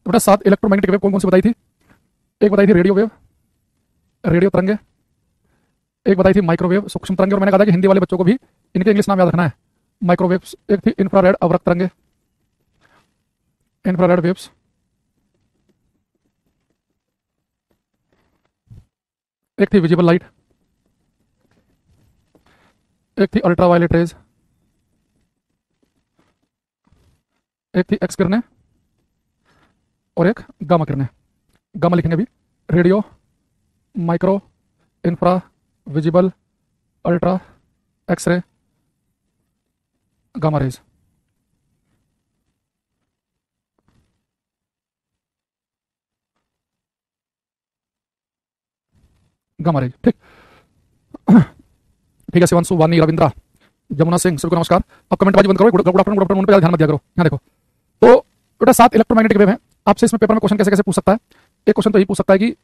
तो बेटा 7 electromagnetic wave कौन कौन सी बताई थी? एक बताई थी रेडियो वेव, रेडियो तरंगे, एक बताई थी माइक्रोवेव सूक्ष्म तरंगे, और मैंने कहा था कि हिंदी वाले बच्चों को भी इनके इंग्लिश नाम याद रखना है, माइक्रोवेव। एक थी इंफ्रारेड अवरक्त तरंगे, इंफ्रारेड वेव्स, एक थी विजिबल लाइट, एक थी अल्ट्रावायलेट रेज, एक थी एक्स किरणें, और एक गामा किरणें। गामा लिखेंगे अभी। Radio, micro, infra, visible, ultra, X-ray, gamma rays. Gamma rays, ठीक। ठीक है शिवांशु, वानी, रविंद्रा, जमुना सिंह, सभी को नमस्कार। अब कमेंट बाजी बंद करो, गुड आफ्टरनून पे ध्यान मत दिया करो। यहाँ देखो, तो बेटा 7 इलेक्ट्रोमैग्नेटिक वेव है। आपसे इसमें पेपर में क्वेश्चन कैसे कैसे पूछ सकता है? एक क्वेश्चन तो यही पूछ सकता है कि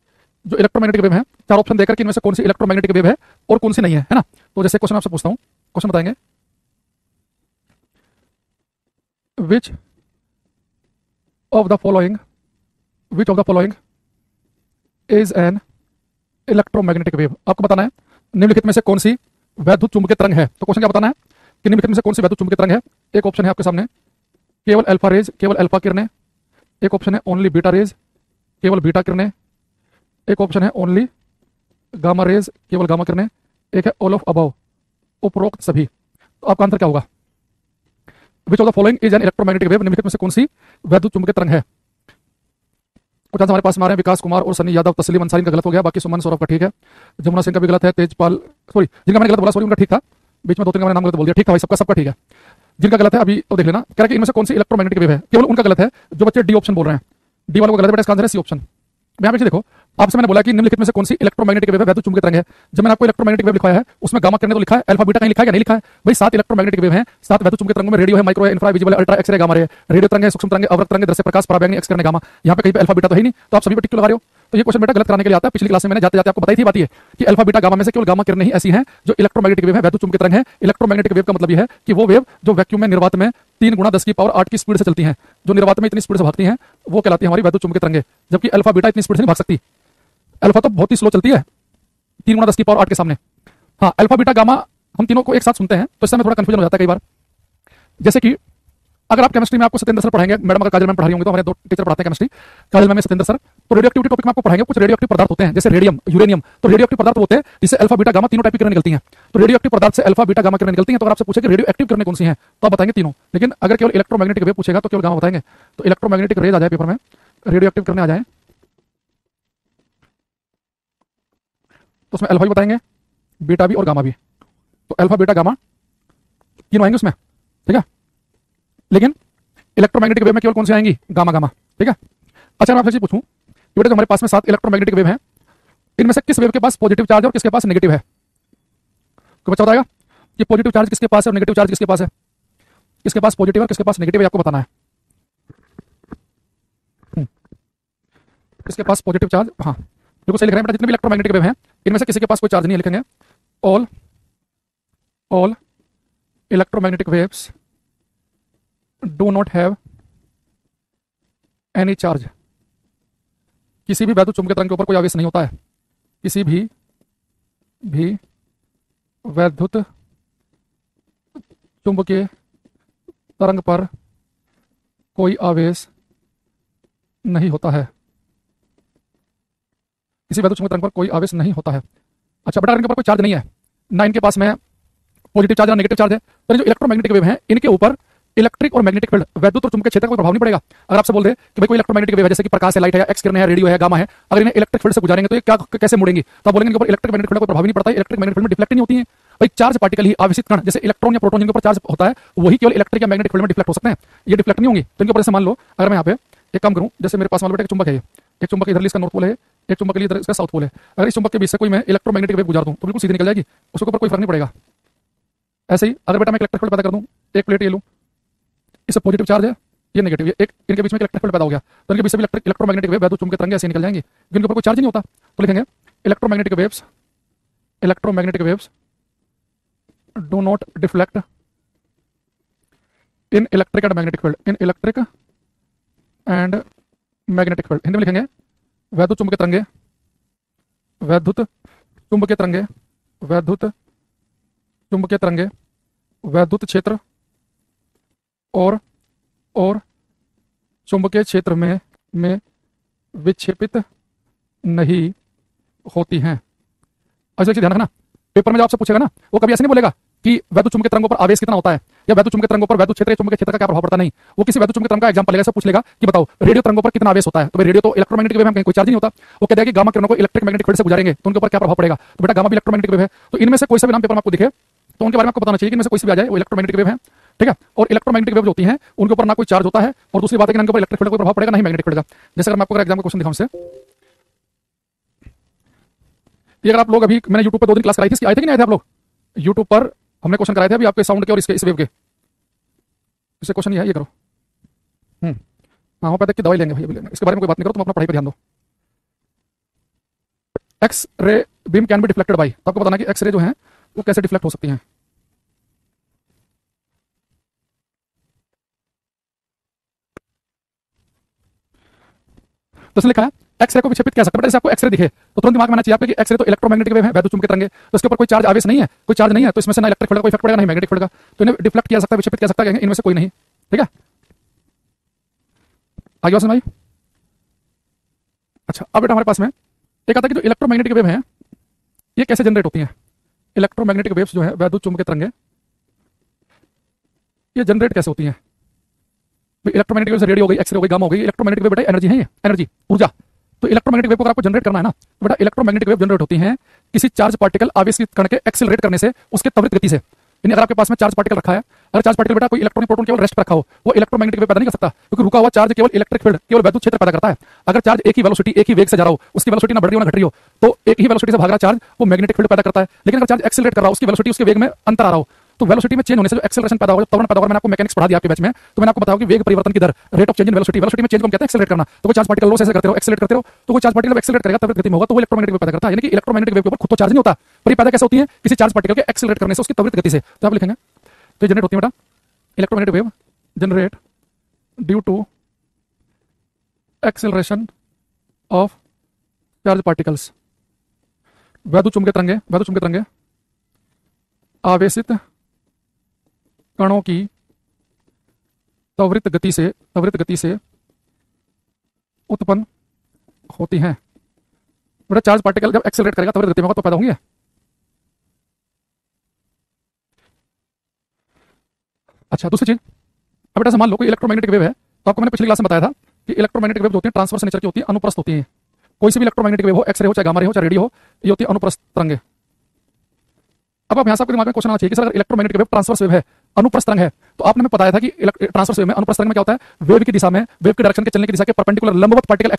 जो इलेक्ट्रोमैग्नेटिक वेव है, चार ऑप्शन देकर कि इनमें से कौन सी इलेक्ट्रोमैग्नेटिक वेव है और कौन सी नहीं है ना? तो जैसे क्वेश्चन आपसे पूछता हूँ, क्वेश्चन बताएंगे, विच of the following, which of the following is an electromagnetic wave. आपको बताना है निम्नलिखित में से कौन सी वैद्युत चुंबकीय तरंग है। तो क्वेश्चन क्या बताना है कि निम्नलिखित में से कौन सी वैद्युत चुंबकीय तरंग है। एक ऑप्शन है आपके सामने केवल अल्फा रेज, केवल अल्फा किरणें। एक ऑप्शन है ओनली बीटा रेज, केवल बीटा किरणें। एक ऑप्शन है ओनली गामा रेज, केवल गामा किरणें। एक है ऑल ऑफ अबव, उपरोक्त सभी। तो आपका आंसर क्या होगा? विच of the following is an electromagnetic wave, निम्नलिखित में से कौन सी वैद्युत चुंबकीय तरंग है। कुछ आंसर हमारे पास में आ रहे हैं। विकास कुमार और सनी यादव, तस्लीम अंसारी का गलत हो गया, बाकी सुमन सौरभ का ठीक है। जमुना सिंह का भी गलत है। तेजपाल, सॉरी जिनका मैंने गलत बोला, सॉरी उनका ठीक था। बीच में 2-3 का मैंने नाम गलत बोल दिया। ठीक था भाई, सबका सबका ठीक है। जिनका गलत है अभी तो देख लेना। कह रहा है कि इनमें से कौन सी इलेक्ट्रोमैग्नेटिक वेव है, केवल उनका गलत है जो बच्चे डी ऑप्शन बोल रहे हैं। डी वालों को गलत है बेटा, इसका आंसर है सी ऑप्शन। यहाँ पे देखो, आपसे मैंने बोला कि निम्नलिखित में से कौन सी इलेक्ट्रोमैग्नेटिक वेव है, वैद्युत चुंबकीय तरंग है। जब मैंने आपको इलेक्ट्रोमैग्नेटिक वेव लिखवाया है उसमें गामा किरणें तो लिखा है, अल्फा बीटा कहीं लिखा है या नहीं लिखा है? भाई 7 इलेक्ट्रोमैग्नेटिक वेव हैं, 7 वैद्युत चुंबकीय तरंगों में रेडियो है, माइक्रो है, infra, visible, ultra, X-ray, gamma ray. Radio तरंग है, सूक्ष्म तरंग, अवरक्त तरंग, दृश्य प्रकाश, पराबैंगनी, एक्स किरणें, गामा। यहाँ पे कहीं पे अल्फा बीटा तो है नहीं, तो आप सभी पे टिक लगा रहे हो। तो ये क्वेश्चन बेटा गलत कराने के लिए आता है। पिछली क्लास में मैंने जाते जाते आपको बताई थी बात ये कि अल्फा बीटा गामा में से केवल गामा किरणें ही ऐसी हैं जो इलेक्ट्रोमैग्नेटिक वेव है, वैद्युत चुंबकीय तरंग है। इलेक्ट्रोमैग्नेटिक वेव का मतलब ये है कि वो वेव जो वैक्यूम में निर्वात में 3 × 10⁸ की स्पीड से चलती हैं, जो निर्वात में इतनी स्पीड से भागती हैं, वो कहलाती है हमारी वैद्युत चुंबकीय तरंगें। जबकि अल्फा बीटा इतनी स्पीड से नहीं भाग सकती। अल्फा तो बहुत ही स्लो चलती है 3 × 10⁸ के सामने। हाँ, अल्फा बीटा गामा हम तीनों को एक साथ सुनते हैं तो इससे हमें थोड़ा कंफ्यूजन हो जाता है कई बार। जैसे कि अगर आप केमिस्ट्री में आपको सत्येंद्र सर पढ़ाएंगे, मैडम अगर काजल मैम पढ़ा रही होंगे, तो हमारे 2 टीचर पढ़ाते हैं केमिस्ट्री, काजल मैम, सत्येंद्र सर। तो रेडियो एक्टिविटी टॉपिक में आपको पढ़ाएंगे, कुछ रेडियो एक्टिव पदार्थ होते हैं जैसे रेडियम, यूरेनियम। तो रेडियो एक्टिव पदार्थ होते हैं जिससे अल्फा बीटा गामा तीनों टाइप की किरणें निकलती हैं। तो रेडियो एक्टिव पदार्थ से अल्फा बीटा गामा किरणें निकलती हैं। तो अगर आपसे पूछे कि रेडियो एक्टिव किरणें कौन सी हैं, तो आप बताएंगे तीनों। लेकिन अगर केवल इलेक्ट्रोमैग्नेटिक वेव पूछेगा तो केवल गामा बताएंगे। तो इलेक्ट्रोमैग्नेटिक रेज आ जाए पेपर में, रेडियो एक्टिव किरणें आ जाए तो उसमें अल्फा भी बताएंगे, बीटा भी और गामा भी। तो अल्फा बीटा गामा तीनों आएंगे उसमें, ठीक है। लेकिन इलेक्ट्रोमैग्नेटिक वेव में केवल कौन सी आएंगी? गामा गामा, ठीक है। अच्छा मैं आपसे पूछूं कि बेटा जो हमारे पास में 7 इलेक्ट्रोमैग्नेटिक वेव हैं, इनमें से किस वेव के पास पॉजिटिव चार्ज और किसके पास नेगेटिव है? कोई बच्चा बताएगा कि पॉजिटिव चार्ज किसके पास है और नेगेटिव चार्ज किसके पास है? किसके पास पॉजिटिव और किसके पास नेगेटिव है, आपको बताना है। किसके पास पॉजिटिव चार्ज, हाँ बिल्कुल सही लिख रहे हैं बेटा। जितने भी इलेक्ट्रोमैग्नेटिक वेव हैं इनमें से किसी के पास कोई चार्ज नहीं है, लिखेंगे all electromagnetic waves do not have any charge. किसी भी वैद्युत चुंबकीय तरंग के ऊपर कोई आवेश नहीं होता है। किसी भी वैद्युत चुंबकीय तरंग पर कोई आवेश नहीं होता है। किसी वैद्युत चुंबकीय तरंग पर कोई आवेश नहीं होता है। अच्छा बेटा, इनके ऊपर कोई चार्ज नहीं है ना, इनके पास में पॉजिटिव चार्ज और नेगेटिव चार्ज है, तो जो इलेक्ट्रोमैग्नेटिक वेव हैं इनके ऊपर इलेक्ट्रिक और मैग्नेटिक फील्ड, वैद्युत और चुंबकीय क्षेत्र का कोई प्रभाव नहीं पड़ेगा। अगर आपसे बोल दे कि भाई कोई इलेक्ट्रोमैग्नेटिक वेव है जैसे कि प्रकाश है, लाइट है, एक्स किरणें है, रेडियो है, गामा है, अगर इन्हें इलेक्ट्रिक फील्ड से गुजारेंगे तो ये क्या कैसे मुड़ेंगी? तो आप बोलेंगे इनके ऊपर इलेक्ट्रिक मैग्नेटिक फील्ड का कोई प्रभाव नहीं पड़ता है, इलेक्ट्रिक मैग्नेटिक फील्ड में डिफ्लेक्ट नहीं होती है। भाई चार्ज पार्टिकल ही, आवेशित कण जैसे इलेक्ट्रॉन या प्रोटॉन जिनके ऊपर चार्ज होता है वही केवल इलेक्ट्रिक या मैग्नेटिक फील्ड में डिफ्लेक्ट हो सकते हैं, ये डिफ्लेक्ट नहीं होंगी। तो इनके ऊपर जैसे मान लो अगर मैं यहाँ पे एक काम करूँ, जैसे मेरे पास मान लो एक चुंबक है, एक चुंबक इधर इसका नॉर्थ पोल है, एक चुंबक के लिए इधर इसका साउथ पोल है। अगर इस चुंबक के बीच से कोई मैं इलेक्ट्रोमैग्नेटिक वेव गुजार दूं तो बिल्कुल सीधी निकल जाएगी, उसके ऊपर कोई फर्क नहीं पड़ेगा। ऐसे ही अगर बेटा मैं इलेक्ट्रिक फील्ड पैदा कर दूं, एक प्लेट ये लूं, इससे पॉजिटिव चार्ज है, ये नेगेटिव है, एक इनके बीच में इलेक्ट्रिक फील्ड पैदा हो गया, तो इनके बीच से भी इलेक्ट्रोमैग्नेटिक वेव वैद्युत चुंबकीय तरंगें ऐसे निकल जाएंगी, जिनके ऊपर कोई चार्ज नहीं होता। तो लिखेंगे electromagnetic waves do not deflect in electric and magnetic field, in electric and magnetic field, Hindi में लिखेंगे वैद्युत चुंबकीय तरंगे, वैद्युत चुंबकीय तरंगे, वैद्युत चुंबकीय तरंगे वैद्युत क्षेत्र और चुंबकीय क्षेत्र में विक्षेपित नहीं होती हैं। अच्छा ध्यान रखना, पेपर में जब आपसे पूछेगा ना, वो कभी ऐसे नहीं बोलेगा कि वैद्युत चुंबकीय तरंगों पर आवेश कितना होता है या वैद्युत चुंबकीय तरंगों पर वैद्युत क्षेत्र या चुंबकीय क्षेत्र का क्या प्रभाव पड़ता नहीं। वो किसी वैद्युत चुंबकीय तरंग का एग्जांपल लेगा, ऐसा पूछ लेगा कि बताओ रेडियो तरंगों पर कितना आवेश होता है। तो रेडियो तो इलेक्ट्रोमैग्नेटिक वेव में कोई चार्ज नहीं होता। वो कहता है कि गामा किरणों को इलेक्ट्रिक मैग्नेटिक फील्ड से गुजारेंगे तो उनके ऊपर क्या प्रभाव पड़ेगा। तो बेटा गामा भी इलेक्ट्रोमैग्नेटिक वेव है। तो इनमें से कोई सा भी नाम पेपर में आपको दिखे तो उनके बारे में आपको बताना चाहिए कि इनमें से कोई सी भी आ जाए वो इलेक्ट्रोमैग्नेटिक वेव है, ठीक है। और इलेक्ट्रोमैग्नेटिक वेव जो होती हैं उनके ऊपर ना कोई चार्ज होता है और दूसरी बात है कि इनके ऊपर इलेक्ट्रिक फील्ड का कोई प्रभाव पड़ेगा, नहीं मैग्नेटिक फील्ड का। जैसे अगर मैं आपको एग्जाम का क्वेश्चन दिखाऊं से, ये अगर आप लोग अभी मैंने यूट्यूब पर 2 दिन क्लास कराई थी, इसकी आए थे कि नहीं आए थे आप लोग यूट्यूब पर? हमने क्वेश्चन कराए थे अभी आपके साउंड के और इसके इस वेव के। इससे क्वेश्चन ये है, ये करो। हाँ होम्योपैथिक की दवाई लेंगे भाई, लेंगे, इसके बारे में कोई बात नहीं करो, तुम अपना पढ़ाई पर ध्यान दो। X ray beam can be deflected by, तो आपको बताना कि एक्स रे जो है वो कैसे डिफ्लेक्ट हो सकती हैं। तो इसने लिखा है एक्सरे को विक्षेपित कह सकते हैं। जैसे आपको एक्सरे दिखे तो तुरंत दिमाग में आना चाहिए आपके कि एक्सरे तो इलेक्ट्रोमैग्नेटिक वेव है, वैद्युत चुंबकीय तरंगे, तो इसके ऊपर कोई चार्ज आवेश नहीं है, कोई चार्ज नहीं है, तो इसमें से ना इलेक्ट्रिक फील्ड का कोई इफेक्ट पड़ेगा, नहीं मैग्नेटिक फील्ड का, तो इन्हें डिफ्लेक्ट किया सकता है, विक्षेपित किया सकता है, इनमें से कोई नहीं, ठीक है। आगे बात भाई। अच्छा अब बेटा हमारे पास में एक आता है कि जो इलेक्ट्रोमैग्नेटिक वेव है ये कैसे जनरेट होती है। इलेक्ट्रोमैग्नेटिक वेव्स जो है वैद्युत चुंबकीय तरंगे, ये जनरेट कैसे होती हैं। इलेक्ट्रोमैग्नेटिक वेव से रेडियो हो गई, एक्सरे हो गई, गामा हो गई, इलेक्ट्रोमैग्नेटिक वेव बेटा एनर्जी है, ये एनर्जी ऊर्जा। तो इलेक्ट्रोमैग्नेटिक वेव को अगर आपको जनरेट करना है ना, तो बेटा इलेक्ट्रोमैग्नेटिक वेव जनरेट होती हैं किसी चार्ज पार्टिकल आवेश के कण के एक्सेलरेट करने से, उसके त्वरित गति से। यानी अगर आपके पास में चार्ज पार्टिकल रखा है, अगर चार्ज पार्टिकल बेटा कोई इलेक्ट्रॉन प्रोटॉन केवल रेस्ट पर रखा हो, वो इलेक्ट्रोमैग्नेटिक वेव पैदा नहीं कर सकता, क्योंकि रुका हुआ चार्ज केवल इलेक्ट्रिक फील्ड, केवल वैद्युत क्षेत्र पैदा करता है। अगर चार्ज एक ही वेलोसिटी, एक ही वेग से जा रहा हो, उसकी वेलोसिटी ना बढ़ रही हो ना घट रही हो, तो एक ही वेलोसिटी से भाग रहा चार्ज वो मैग्नेटिक फील्ड पैदा करता है। लेकिन अगर चार्ज एक्सेलरेट कर रहा हो, उसकी वेलोसिटी उसके वेग में अंतर आ रहा हो, तो वेलोसिटी में चेंज होने से जो एक्सेलरेशन पैदा होगा, त्वरण पैदा होगा। मैंने आपको मैकेनिक्स पढ़ा दिया आपके बैच में, तो मैंने आपको बताया कि वेग परिवर्तन की दर, rate of change in velocity, velocity में चेंज को हम कहते हैं एक्सेलरेट करना। तो कोई चार्ज पार्टिकल लो से करते रहो, एक्सेलरेट करते रहो, तो कोई चार्ज पार्टिकल एक्सेलरेट करेगा त्वरित गति में होगा, तो वो इलेक्ट्रोमैग्नेटिक वेव पैदा करता है। यानी कि इलेक्ट्रोमैग्नेटिक वेव के ऊपर खुद तो चार्ज नहीं होता, पर ये पैदा कैसे होती है, किसी चार्ज पार्टिकल के एक्सेलरेट करने से, उसकी त्वरित गति से। तो आप लिखेंगे तो जनरेट होती है बेटा electromagnetic wave generate due to acceleration of charge particles. वैद्युत चुंबकीय तरंगे आवेशित कणों की त्वरित गति से उत्पन्न होती हैं। बेटा चार्ज पार्टिकल जब एक्सेलरेट करेगा त्वरित गति में होगा तो पैदा होंगे। अच्छा दूसरी चीज, अब बेटा मान लो कोई इलेक्ट्रोमैग्नेटिक वेव है, तो आपको मैंने पिछली क्लास में बताया था कि इलेक्ट्रोमैग्नेटिक वेव जो होती है ट्रांसवर्स नेचर की होती है, अनुप्रस्थ होती है। कोई सी भी इलेक्ट्रोमैग्नेटिक वेव हो, एक्सरे हो, चाहे गामा रे हो, चाहे रेडियो हो, ये होती है अनुप्रस्थ तरंगे। अब आप यहां से आपके दिमाग में क्वेश्चन आना चाहिए कि सर अगर इलेक्ट्रोमैग्नेटिक वेव ट्रांसवर्स वेव है, अनुप्रस्थ तरंग है, तो आपने हमें बताया था कि ट्रांसवर्स वेव में, अनुप्रस्थ तरंग में क्या होता है, वेव की दिशा में, वेव की डायरेक्शन के चलने की दिशा के परपेंडिकुलर लंबवत पार्टिकल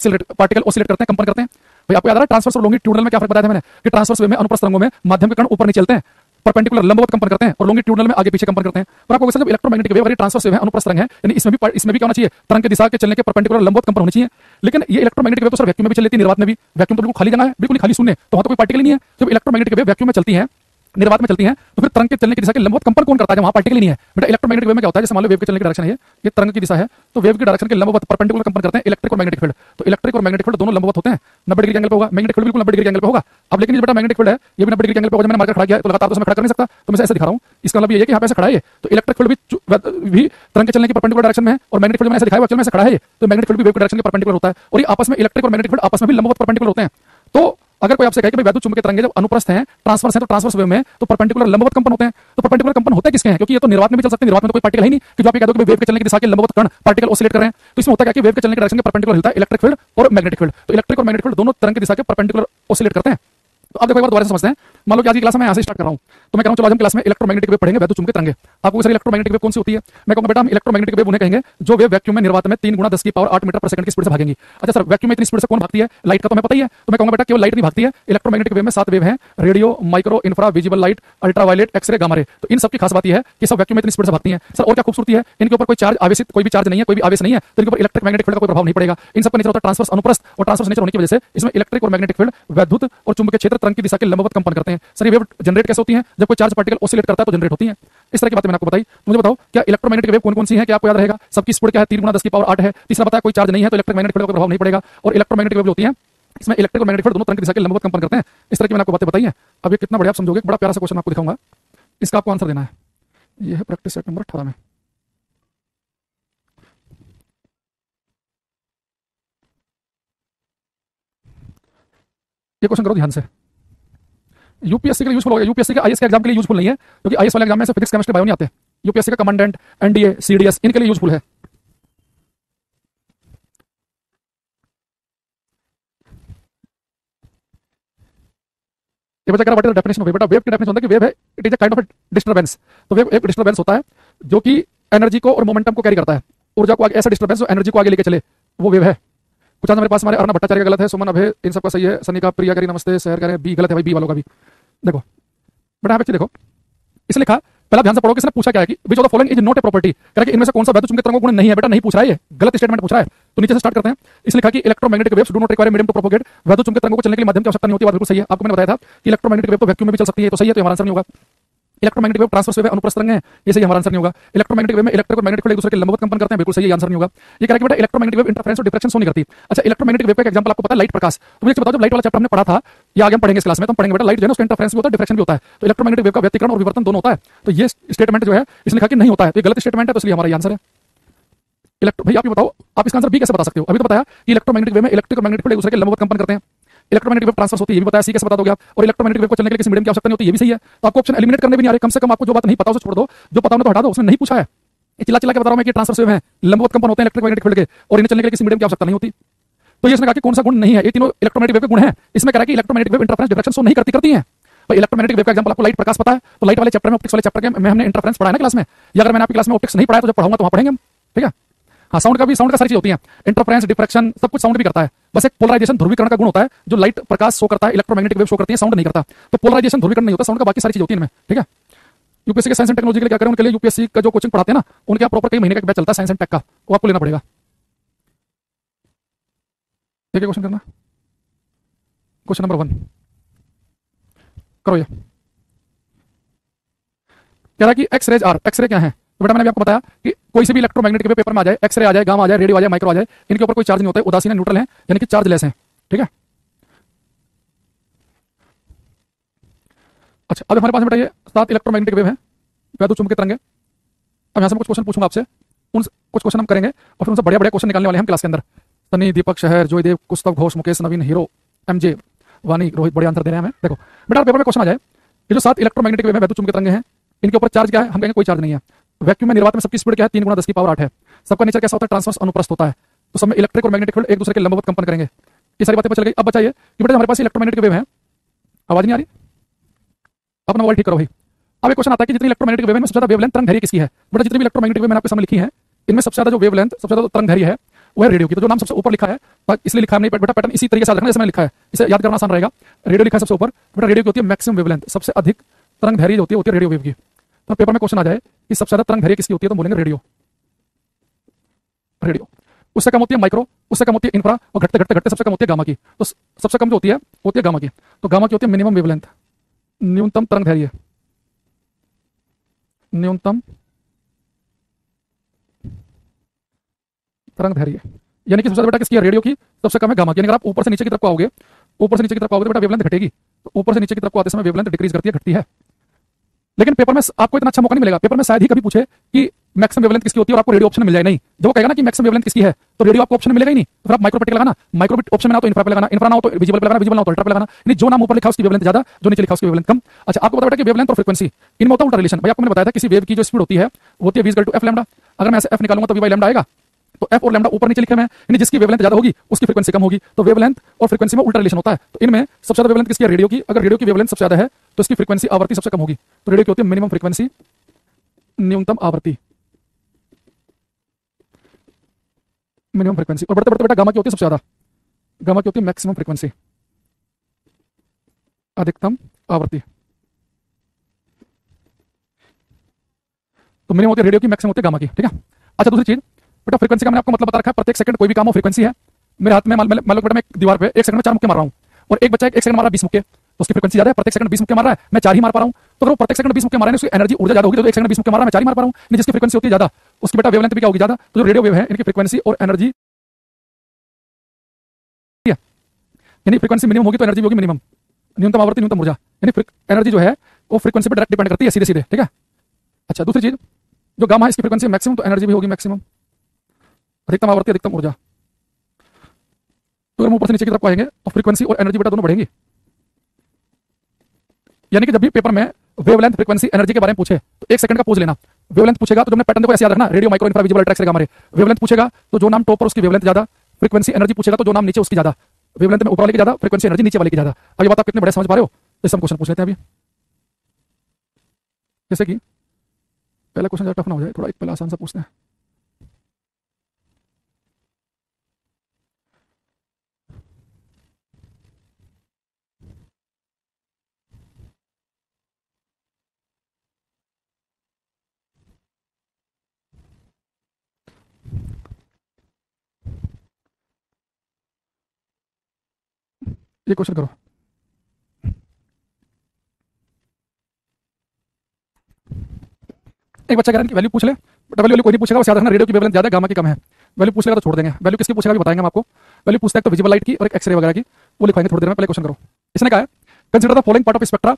ऑसिलेट करते हैं, कंपन करते हैं। भाई आपको याद आ रहा है ट्रांसवर्स और लॉन्गिट्यूडनल में क्या फर्क बताया था मैंने, कि ट्रांसवर्स वेव में अनुप्रस्थ तरंगों में माध्यम के कण ऊपर नीचे चलते हैं, परपेंडिकुलर लंबवत कंपन करते हैं, और लॉन्गिट्यूडनल में आगे पीछे कंपन करते हैं। पर आपको जब इलेक्ट्रोमैग्नेटिक वेव अगर ट्रांसवर्स वेव है, अनुप्रस्थ तरंग है, यानी इसमें भी क्या होना चाहिए, तरंग की दिशा के चलने के परपेंडिकुलर लंबवत कंपन होनी चाहिए। लेकिन ये इलेक्ट्रोमैग्नेटिक वेव तो सर वैक्यूम में भी चल लेती है, निर्वात में भी। वैक्यूम तो बिल्कुल खाली जगह है, बिल्कुल खाली शून्य, तो वहां तो कोई पार्टिकल ही नहीं है। जब इलेक्ट्रोमैग्नेटिक वेव वैक्यूम में चलती है, निर्वात में चलती हैं, तो फिर तरंग के चलने की दिशा के लंबवत कंपन कौन करता है, वहां पार्टिकल ही नहीं है। बेटा इलेक्ट्रोमैग्नेटिक वेव में क्या होता है, जैसे मान लो वेव के चलने की डायरेक्शन है, ये तरंग की दिशा है, तो वेव की डायरेक्शन के लंबवत परपेंडिकुलर कंपन करते हैं इलेक्ट्रिक और मैग्नेटिक फील्ड। तो इलेक्ट्रिक और मैग्नेटिक फील्ड दोनों लंबवत होते हैं, 90 डिग्री एंगल पे होगा। मैग्नेटिक फील्ड बिल्कुल 90 डिग्री एंगल पे होगा। अब लेकिन ये बेटा मैग्नेटिक फील्ड है, ये भी 90 डिग्री एंगल पे होगा। मैंने मार्कर खड़ा किया तो लगातार तो मैं खड़ा कर नहीं सकता, तो मैं ऐसे दिखा रहा हूं। इसका मतलब ये है कि यहाँ पे ऐसे खड़ा है, तो इलेक्ट्रिक फील्ड भी तरंग के चलने की परपेंडिकुलर डायरेक्शन में है, और मैग्नेटिक फील्ड मैंने ऐसे दिखाया एक्चुअल में ऐसे खड़ा है, तो मैग्नेटिक फील्ड भी वेव की डायरेक्शन के परपेंडिकुलर होता है, और ये आपस में इलेक्ट्रिक और मैग्नेटिक फील्ड आपस में भी लंबवत परपेंडिकुलर होते हैं। तो अगर कोई आपसे कहे कि भाई वैद्युत चुंबकीय तरंगे जब अनुप्रस्थ हैं, ट्रांसवर्स हैं, तो ट्रांसवर्स वेव में तो परपेंडिकुलर लंबवत कंपन होते हैं। तो परपेंडिकुलर कंपन होते किसके हैं, क्योंकि ये तो निर्वात में भी चल सकते हैं, निर्वात में तो कोई पार्टिकल ही नहीं कि जो आप ये कह दो कि वेव के चलने की दिशा के लंबवत कण पार्टिकल ऑसिलेट कर रहे हैं। तो इसमें होता है कि वेव के चलने की डायरेक्शन के परपेंडिकुलर हिलता है इलेक्ट्रिक फील्ड और मैग्नेटिक फील्ड। तो इलेक्ट्रिक और मैग्नेटिक फील्ड दोनों तरंग की दिशा के परपेंडिकुलर ऑसिलेट करते हैं। तो अब देखो एक बार दोबारा से समझते हैं। मान लो कि आज की क्लास में मैं यहाँ से स्टार्ट कर रहा हूँ, तो मैं कह रहा हूँ चलो आज हम क्लास में इलेक्ट्रोमैग्नेटिक वेव पढ़ेंगे, वैद्युत चुंबकीय तरंगे। आपको सर इलेक्ट्रोमैग्नेटिक वेव कौन सी होती है, मैं कहूँगा बेटा हम इलेक्ट्रोमैग्नेटिक वेव उन्हें कहेंगे जो वेव वैक्यूम में निर्वात में 3 × 10⁻8 मीटर पर सेकंड की स्पीड से भागेंगी। अच्छा सर वैक्यूम में इतनी स्पीड से कौन भागती है, लाइट का तो हमें पता ही है, तो मैं कहूँगा बेटा केवल लाइट नहीं भागती है। इलेक्ट्रोमैग्नेटिक वेव में 7 वेव हैं, radio, micro, infra, visible light, ultraviolet, X-ray, gamma ray. तो इन सबकी खास बात यह है कि सब वैक्यूम में इतनी स्पीड से भागती हैं। सर और क्या खूबसूरती है, इनके ऊपर कोई चार्ज आवेशित, कोई भी चार्ज नहीं है, कोई भी आवेश नहीं है, तो इनके ऊपर इलेक्ट्रिक मैग्नेटिक फील्ड का कोई प्रभाव नहीं पड़ेगा। इन सबका नेचर होता है ट्रांसवर्स अनुप्रस्थ, और ट्रांसवर्स नेचर होने की वजह से इसमें इलेक्ट्रिक और मैग्नेटिक फील्ड, वैद्युत और चुंबकीय क्षेत्र तरंग की दिशा के लंबवत कंपन करते हैं। सर ये वेव जनरेट कैसे होती हैं? जब कोई चार्ज पार्टिकल ऑसिलेट करता है तो जनरेट होती हैं। इस तरह की बातें मैंने आपको बताई। मुझे बताओ क्या इलेक्ट्रोमैग्नेटिक वेव कौन कौन सी है, क्या आपको याद रहेगा? सबकी स्पीड क्या है? 3 × 10 की पावर 8 है। तीसरा बताया कोई चार्ज नहीं है तो इलेक्ट्रोमैग्नेटिक फील्ड का प्रभाव नहीं पड़ेगा। और इलेक्ट्रोमैग्नेटिक वेव जो होती है इसमें इलेक्ट्रिक और मैग्नेटिक फील्ड दोनों तरंग की दिशा के लंबवत कंपन करते हैं। इस तरह की मैंने आपको बातें बताई हैं। अब ये कितना बढ़िया आप समझोगे। बड़ा प्यारा सा क्वेश्चन आपको दिखाऊंगा, इसका आपको आंसर देना है। ये है प्रैक्टिस सेट नंबर 18 में। ये क्वेश्चन करो ध्यान से। यूपीएससी के लिए यूजफुल होगा। यूपीएससी के आईएएस के एग्जाम के लिए यूजफुल नहीं है क्योंकि आईएएस वाले एग्जाम में फिजिक्स केमिस्ट्री बायो नहीं आते। यूपीएससी का कमांडेंट, एनडीए, सीडीएस इनके लिए यूजफुल है। ये बच्चा कह रहा what is the definition of wave. बेटा वेव की डेफिनेशन होता है कि वेव है it is a kind of disturbance. तो वेव एक डिस्टर्बेंस होता है जो कि एनर्जी को और मोमेंटम को कैरी करता है, ऊर्जा को आगे, ऐसा डिस्टर्बेंस जो एनर्जी को आगे लेके चले, वो वेव है। कुछ मेरे पास हमारे अर्णव भट्टाचार्य का गलत है, सुमन अभय इन सबका सही है, सनिका प्रिया करी नमस्ते शहर कह रहे हैं बी गलत है भाई, बी वालों का भी। देखो बेटा बच्चे देखो इसे लिखा, पहला ध्यान से पढ़ो, किसने पूछा क्या है कि which of the following is not a property, कह रहा है कि इनमें से कौन सा वैद्युत चुंबकीय तरंगों गुण नहीं है। बेटा नहीं पूछ रहा है, ये गलत स्टेटमेंट पूछ रहा है। तो नीचे से स्टार्ट करते हैं। इसलिए लिखा कि electromagnetic waves do not require medium to propagate, वैद्युत चुंबकीय तरंगों को चलने के लिए माध्यम की आवश्यकता नहीं होती। बात बिल्कुल सही है। आपको मैंने बताया था कि इलेक्ट्रोमैग्नेटिक वेव तो वैक्यूम में भी चल सकती है, तो सही है, तो हमारा आंसर नहीं होगा। इलेक्ट्रोमैग्नेटिक वेव ट्रांसवर्स वेव है, अनुप्रस्थ तरंग है, ये सही हमारा आंसर नहीं होगा। इलेक्ट्रोमैग्नेटिक वेव में इलेक्ट्रिक और मैग्नेटिक फील्ड एक दूसरे के लंबवत कंपन करते हैं, बिल्कुल सही है, आंसर नहीं होगा। ये कह रहा है कि बेटा इलेक्ट्रोमैग्नेटिक वेव इंटरफेरेंस और डिफ्रैक्शन शो नहीं करती। अच्छा इलेक्ट्रोमैग्नेटिक वेव का एग्जांपल आपको पता है लाइट प्रकाश। तो मुझे बताओ जब लाइट वाला चैप्टर हमने पढ़ा था या आगे हम पढ़ेंगे इस क्लास में, तो हम पढ़ेंगे बेटा लाइट जो है ना उसका इंटरफेरेंस भी होता है, डिफ्रैक्शन भी होता है। तो इलेक्ट्रोमैग्नेटिक वेव का व्यतिकरण और विवर्तन दोनों होता है। तो ये स्टेटमेंट जो है इसने लिखा कि नहीं होता है, तो ये गलत स्टेटमेंट है, तो इसलिए हमारा आंसर है भाई। आप ये बताओ आप इसका आंसर बी कैसे बता सकते हो? अभी तो बताया कि इलेक्ट्रोमैग्नेटिक वेव में इलेक्ट्रिक और मैग्नेटिक फील्ड एक दूसरे के लंबवत कंपन करते हैं। इलेक्ट्रोमैग्नेटिक वेव ट्रांसफर होती है, ये भी बताया, सी कैसे बता दोगे आप? और इलेक्ट्रोमैग्नेटिक वेव को चलने के लिए किसी मीडियम की आवश्यकता नहीं होती, ये भी सही है। तो आपको ऑप्शन एलिमिनेट करने भी नहीं आ रहे। कम से कम आपको जो बात नहीं पता उसे छोड़ दो, जो पता उन्हें तो हटा दो। उसने नहीं पूछा है, चिल्ला चिल्ला के बता रहा हूं मैं कि ट्रांसफर वेव है, लंबवत कंपन होते हैं इलेक्ट्रिक मैग्नेटिक फील्ड के, और इन्हें चलने के लिए किसी मीडियम की आवश्यकता नहीं होती। तो ये इसने कहा कि कौन सा गुण नहीं है, ये तीनों इलेक्ट्रोमैग्नेटिक वेव के गुण है। इसमें कह रहा है कि electromagnetic wave interference diffraction show नहीं करती है। भाई इलेक्ट्रोमैग्नेटिक वेव का एग्जांपल आपको लाइट प्रकाश पता है, तो लाइट वाले चैप्टर में, ऑप्टिक्स वाले चैप्टर में हमने इंटरफेरेंस पढ़ा है ना क्लास में। या अगर मैंने आपकी क्लास में ऑप्टिक्स नहीं पढ़ाया तो जब पढ़ाऊंगा तो वहां पढ़ेंगे हम, ठीक है। हाँ साउंड का सारी चीज होती है, इंटरफेरेंस, डिफ्रैक्शन, सब कुछ साउंड भी करता है। बस एक पोलराइजेशन, ध्रुवीकरण का गुण होता है, जो लाइट प्रकाश शो करता है, इलेक्ट्रोमैग्नेटिक वेव शो करती है, साउंड नहीं करता। तो पोलराइजेशन, ध्रुवीकरण नहीं होता, साउंड का बाकी सारी चीज होती है इनमें, ठीक है। यूपीएससी के साइंस एंड टेक्नोलॉजी के लिए क्या करें, उनके लिए यूपीएससी का जो कोचिंग पढ़ाते हैं ना, उनके प्रॉपर कई महीने का बैच चलता है साइंस एंड टेक का, वो आपको लेना पड़ेगा। ठीक है, क्वेश्चन करना, क्वेश्चन नंबर 1 करो। ये कह रहा है कि एक्स रेज आर, एक्सरे क्या है? तो बेटा मैंने भी आपको बताया कि कोई से भी इलेक्ट्रोमैग्नेटिक वेव पेपर में आ जाए, एक्सरे आ जाए, गामा आ जाए, रेडियो आ जाए, माइक्रो आ जाए, इनके ऊपर कोई चार्ज नहीं होता है, उदासीन है, न्यूट्रल है, यानी कि चार्जलेस है, ठीक है। अच्छा अब हमारे पास बेटा ये 7 इलेक्ट्रोमैग्नेटिक वेव है, वैद्युत चुंबकीय तरंगे। अब यहाँ से कुछ क्वेश्चन पूछूंगा आपसे, उन कुछ क्वेश्चन हम करेंगे और फिर उनसे बढ़िया बढ़िया क्वेश्चन निकालने वाले हैं हम क्लास के अंदर। सनी, दीपक, शहर, जोयदेव, कुस्तव घोष, मुकेश, नवीन, हीरो, एमजे, वानी, रोहित, बड़े आंसर दे रहे हैं हमें। देखो बेटा पेपर में क्वेश्चन आ जाए, ये जो 7 इलेक्ट्रोमैग्नेटिक वेव है, वैद्युत चुंबकीय तरंगे हैं, इनके ऊपर चार्ज क्या है? हम कहेंगे कोई चार्ज नहीं है। वैक्यूम में, निर्वात में सबकी स्पीड क्या है? 3 × 10 की पावर 8 है। सबका नेचर कैसा होता है? ट्रांसवर्स, अनुप्रस्थ होता है। तो सब में इलेक्ट्रिक और मैग्नेटिक फील्ड एक दूसरे के लंबवत कंपन करेंगे। ये सारी बातें पता चल गई। अब बचाइए कि बेटा हमारे पास इलेक्ट्रोमैग्नेटिक वेव है, आवाज नहीं आ रही, अपना मोबाइल ठीक करो भाई। अब एक क्वेश्चन आता है कि जितनी इलेक्ट्रोमैग्नेटिक वेव है, सबसे ज्यादा वेवलेंथ तरंग दैर्घ्य किसकी है? बेटा जितनी भी इलेक्ट्रोमैग्नेटिक वेव मैंने आपके सामने लिखी है, इनमें सबसे ज्यादा जो वेवलेंथ, सबसे ज्यादा तरंग दैर्घ्य है वो है रेडियो की। तो जो नाम सबसे ऊपर लिखा है, इसलिए लिखा है नहीं बेटा, पैटर्न इसी तरीके से रखना जैसे मैंने लिखा है, इसे याद करना आसान रहेगा। रेडियो लिखा है सबसे ऊपर, बेटा रेडियो की होती है मैक्सिमम वेवलेंथ, सबसे अधिक तरंग दैर्घ्य होती है रेडियो वेव की। तो पेपर में क्वेश्चन आ जाए कि सबसे ज्यादा तरंग दैर्घ्य किसकी होती है, तो बोलेंगे रेडियो। रेडियो उससे कम होती है माइक्रो, उससे कम होती है इंफ्रा, और घटते घटते घटते सबसे कम होती है गामा की। तो सबसे कम जो होती है गामा की। तो गामा की होती है मिनिमम वेवलेंथ, न्यूनतम तरंग दैर्घ्य, न्यूनतम तरंग दैर्घ्य, यानी कि सबसे ज्यादा बेटा किसकी है? रेडियो की। सबसे कम है गामा की। यानी अगर आप ऊपर से नीचे की तरफ आओगे, ऊपर से नीचे की तरफ आओगे तो बेटा वेवलेंथ घटेगी। तो ऊपर से नीचे की तरफ आते समय वेवलेंथ डिक्रीज करती है, घटती है। लेकिन पेपर में आपको इतना अच्छा मौका नहीं मिलेगा। पेपर में शायद ही कभी पूछे कि मैक्सिमम वेवलेंथ किसकी होती है और आपको रेडियो ऑप्शन मिल जाए। नहीं, जब वो कहेगा ना कि मैक्सिमम वेवलेंथ किसकी है, तो रेडियो आपको ऑप्शन मिलेगा ही नहीं। तो फिर आप माइक्रो पे लगाना, माइक्रो ऑप्शन में ना तो इंफ्रा पे लगाना, इंफ्रा ना हो तो विजिबल पे लगाना, विजिबल ना हो तो अल्ट्रा पे लगाना। यानी जो नाम ऊपर लिखा उसकी वेवलेंथ ज्यादा, जो नीचे लिखा उसकी वेवलेंथ कम। अच्छा आपको पता बेटा कि वेवलेंथ और फ्रीक्वेंसी इनमें होता है उल्टा रिलेशन। भाई आपको मैंने बताया था किसी वेव की जो स्पीड होती है वो होती है v = f लैम्डा। अगर मैं ऐसे f निकालूंगा तो v / लैम्डा आएगा। तो f और लैम्डा ऊपर नीचे लिखे हैं, यानी जिसकी वेवलेंथ ज्यादा होगी उसकी फ्रीक्वेंसी कम होगी। तो वेवलेंथ और फ्रीक्वेंसी में उल्टा रिलेशन होता है। तो इनमें सबसे ज्यादा वेवलेंथ किसकी है? रेडियो की। अगर रेडियो की वेवलेंथ सबसे ज्यादा है तो इसकी फ्रीक्वेंसी आवृत्ति सबसे कम होगी। तो रेडियो की होती है मिनिमम फ्रीक्वेंसी, न्यूनतम आवृत्ति, मिनिमम फ्रीक्वेंसी। और बढ़ते बढ़ते बेटा गामा की होती है सबसे ज्यादा, गामा की होती है मैक्सिमम फ्रीक्वेंसी, अधिकतम आवृत्ति। तो मिनिमम होती है रेडियो की, मैक्सिमम होती है गामा की, ठीक है। अच्छा दूसरी चीज बेटा, फ्रीक्वेंसी का मैंने आपको मतलब बता रखा है। प्रत्येक सेकंड कोई भी काम हो फ्रीक्वेंसी है। मेरे हाथ में मान लो बेटा मैं एक दीवार पे 1 सेकंड में 4 मुक्के मार रहा हूं, और एक बच्चा 1 सेकंड मारा 20 मुक्के, तो उसकी फ्रीक्वेंसी ज्यादा है, प्रत्येक सेकंड 20 मुक्के मार रहा है, मैं 4 ही मार पा रहा हूं। तो अगर वो प्रत्येक सेकंड 20 मुक्के मार रहे हैं, उसकी एनर्जी ऊर्जा ज्यादा होगी, तो एक सेकंड 20 मुक्के मार रहा है, मैं 4 ही मार पा रहा हूं। नहीं, जिसकी फ्रीक्वेंसी होती है ज्यादा, उसकी बेटा वेवलेंथ भी क्या होगी ज्यादा। तो जो रेडियो वेव है, इनकी फ्रीक्वेंसी और एनर्जी, यानी फ्रीक्वेंसी मिनिमम होगी तो एनर्जी भी होगी मिनिमम, न्यूनतम आवर्ती न्यूनतम ऊर्जा, यानी एनर्जी जो है वो फ्रीक्वेंसी पर डायरेक्ट डिपेंड करती है, सीधे सीधे, ठीक है। अच्छा, दूसरी चीज, जो गामा है इसकी फ्रीक्वेंसी मैक्सिमम, तो एनर्जी भी होगी मैक्सिमम, अधिकतम आवर्ती अधिकतम ऊर्जा। तो अगर हम ऊपर से नीचे की तरफ आएंगे तो फ्रीक्वेंसी और एनर्जी बेटा दोनों बढ़ेंगी। यानी कि जब भी पेपर में वेवलेंथ फ्रीक्वेंसी एनर्जी के बारे में पूछे तो एक सेकंड का पूछ लेना। वेवलेंथ पूछेगा तो तुमने पैटर्न देखो ऐसे याद रखना, radio micro infra visible ultra X ray gamma ray. Wavelength पूछेगा तो जो नाम टॉप पर उसकी वेवलेंथ ज्यादा, फ्रीक्वेंसी एनर्जी पूछेगा तो जो नाम नीचे उसकी ज्यादा, वेवलेंथ में ऊपर वाले की ज्यादा, फ्रीक्वेंसी एनर्जी नीचे वाले की ज्यादा। अब ये बात आप कितने बड़े समझ पा रहे हो, इस हम क्वेश्चन पूछ लेते हैं अभी। जैसे कि पहला क्वेश्चन जरा टफ ना हो जाए, थोड़ा एक पहला आसान सा पूछते हैं। ये क्वेश्चन करो। एक बच्चा कह रहा है कि वैल्यू पूछ ले, डबल वैल्यू कोई नहीं पूछेगा, बस याद रखना रेडियो की वेवलेंथ ज्यादा है, गामा की कम है। वैल्यू पूछ लेगा तो छोड़ देंगे, वैल्यू किसकी पूछेगा भी बताएंगे हम आपको। वैल्यू पूछता है तो विजिबल लाइट की और एक एक्सरे वगैरह की, वो लिखवाएंगे थोड़ी देर में। पहले क्वेश्चन करो। इसने कहा है consider the following part of spectra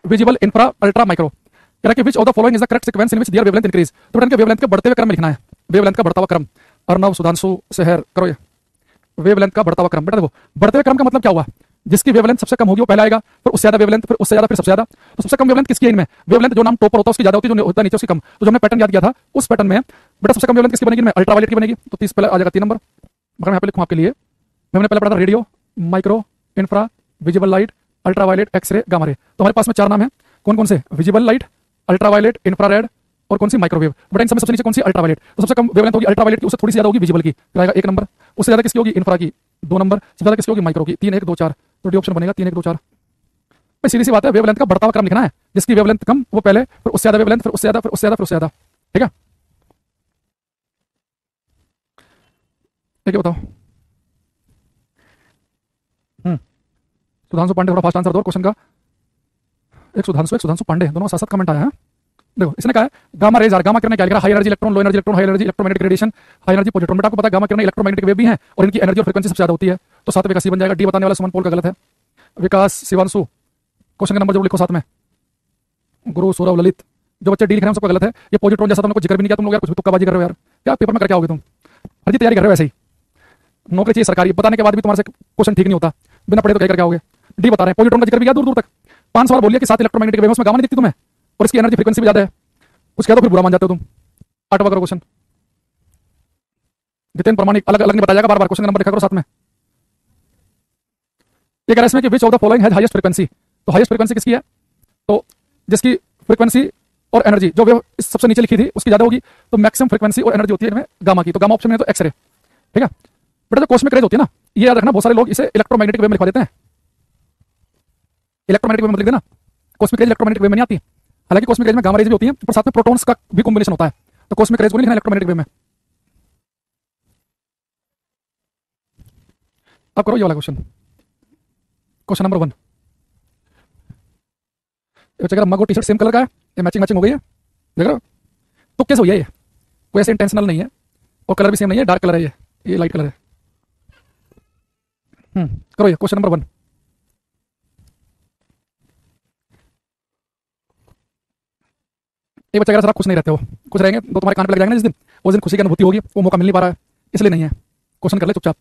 visible infra ultra micro. कह रहा है कि which of the following is the correct sequence in which their wavelength increase. तो इनके वेवलेंथ के बढ़ते हुए क्रम में लिखना है, वेवलेंथ का बढ़ता हुआ क्रम। अर्नव, सुधांशु, शहर, करो ये वेवलेंथ का बढ़ता हुआ क्रम। बेटा देखो, बढ़ते हुए क्रम का मतलब क्या हुआ, जिसकी वेवलेंथ सबसे कम होगी वो पहला आएगा, फिर उससे ज्यादा वेवलेंथ, फिर उससे ज्यादा, फिर सबसे ज्यादा। तो सबसे कम वेवलेंथ किसकी है इनमें, वेवलेंथ जो नाम टॉप पर होता है उसकी ज्यादा होती है, जो होता है नीचे उसकी कम। तो जो हमने पैटर्न याद किया था उस पैटर्न में बेटा सबसे कम वेवलेंथ किसकी बनेगी, अल्ट्रावायलेट की बनेगी। तो 30 पहले आ जाएगा 3 नंबर। मगर मैं यहाँ पे लिखूँ आपके लिए, मैंने पहले पढ़ा था radio micro infra visible light ultraviolet X-ray gamma ray. तो हमारे पास में 4 नाम है, कौन कौन से, विजिबल लाइट, अल्ट्रावायलेट, इंफ्रारेड और कौन सी माइक्रोवेव। बट इन सब में सबसे नीचे कौन सी, अल्ट्रावायलेट। तो सबसे कम वेवलेंथ होगी अल्ट्रावायलेट की, उससे थोड़ी सी ज्यादा होगी विजिबल की, फिर आएगा 1 नंबर। उससे ज्यादा किसकी होगी, इंफ्रा की, 2 नंबर। सबसे ज्यादा किसकी होगी, माइक्रो की, 3 1 2 4। तो डी ऑप्शन बनेगा 3 1 2 4। भाई सीधी सी बात है, वेवलेंथ का बढ़ता हुआ क्रम लिखना है, जिसकी वेवलेंथ कम वो पहले, फिर उससे ज्यादा वेवलेंथ, फिर उससे ज्यादा, फिर उससे ज्यादा, फिर उससे ज्यादा, ठीक है। ठीक है, बताओ। सुधांशु पांडे थोड़ा फास्ट आंसर दो क्वेश्चन का। एक सुधांशु पांडे, दोनों साथ साथ कमेंट आया है। देखो इसने कहा है गामा रेज आर, गामा किरण क्या लिखा है, high energy electron, low energy electron, high energy electromagnetic radiation, high energy positron. बेटा आपको पता है गामा किरण इलेक्ट्रोमैग्नेटिक वेव भी है और इनकी एनर्जी और फ्रीक्वेंसी सबसे ज्यादा होती है। तो साथ में का सी बन जाएगा। डी बताने वाला सुमन पोल का गलत है। विकास, शिवांशु, क्वेश्चन का नंबर जरूर लिखो साथ में। गुरु, सौरभ, ललित, जो बच्चे डी लिख रहे हैं सबका गलत है। ये पॉजिट्रॉन जैसा तुमको जिक्र भी नहीं किया, तुम लोग यार कुछ भी तुक्काबाजी कर रहे हो यार। क्या पेपर में करके आओगे तुम, हर जी तैयारी कर रहे हो ऐसे ही, नौकरी चाहिए सरकारी, बताने के बाद भी तुम्हारे से क्वेश्चन ठीक नहीं होता, बिना पढ़े तो क्या करके आओगे। डी बता रहे हैं, पॉजिट्रॉन का जिक्र भी किया दूर दूर तक, 5 सवाल बोलिए कि 7 इलेक्ट्रोमैग्नेटिक वेव, उसमें गामा नहीं दिखती तुम्हें और इसकी एनर्जी फ्रीक्वेंसी भी ज्यादा है, कुछ कह दो फिर बुरा मान जाते हो तुम। 8वां करो क्वेश्चन। जितेंद्र प्रमाणिक, अलग अलग नहीं बताया जाएगा, बार बार क्वेश्चन का नंबर लिखा करो साथ में। ये कह रहा है इसमें कि which of the following has highest frequency. तो हाईएस्ट फ्रीक्वेंसी किसकी है, तो जिसकी फ्रीक्वेंसी और एनर्जी जो वेव सबसे नीचे लिखी थी उसकी ज्यादा होगी, तो मैक्सिमम फ्रीक्वेंसी और एनर्जी होती है इनमें गामा की। तो गामा ऑप्शन में तो एक्सरे, ठीक है। बेटा जो कॉस्मिक रेज होती है ना, ये याद रखना, बहुत सारे लोग इसे इलेक्ट्रोमैग्नेटिक वेव में लिखवा देते हैं। इलेक्ट्रोमैग्नेटिक वेव में लिख देना, कॉस्मिक रेज इलेक्ट्रोमैग्नेटिक वेव में नहीं आती। हालांकि कॉस्मिक रेज में गामा रेज भी होती है, पर साथ में प्रोटॉन्स का भी कॉम्बिनेशन होता है। तो कॉस्मिक रेज को नहीं लिखना इलेक्ट्रोमैग्नेटिक वेव में। अब करो ये वाला क्वेश्चन, क्वेश्चन नंबर 1। अगर मग और टी शर्ट सेम कलर का है, ये मैचिंग मैचिंग हो गई है, देख रहे हो। तो कैसे हो ये कोई ऐसे इंटेंशनल नहीं है, और कलर भी सेम नहीं है, डार्क कलर है ये लाइट कलर है। करो ये क्वेश्चन नंबर 1। एक बच्चा कह रहा सर आप खुश नहीं रहते हो, खुश रहेंगे तो तुम्हारे कान पे लग जाएंगे ना जिस दिन, उस दिन खुशी की अनुभूति होगी, वो मौका मिल नहीं पा रहा है, इसलिए नहीं है। क्वेश्चन कर ले चुपचाप।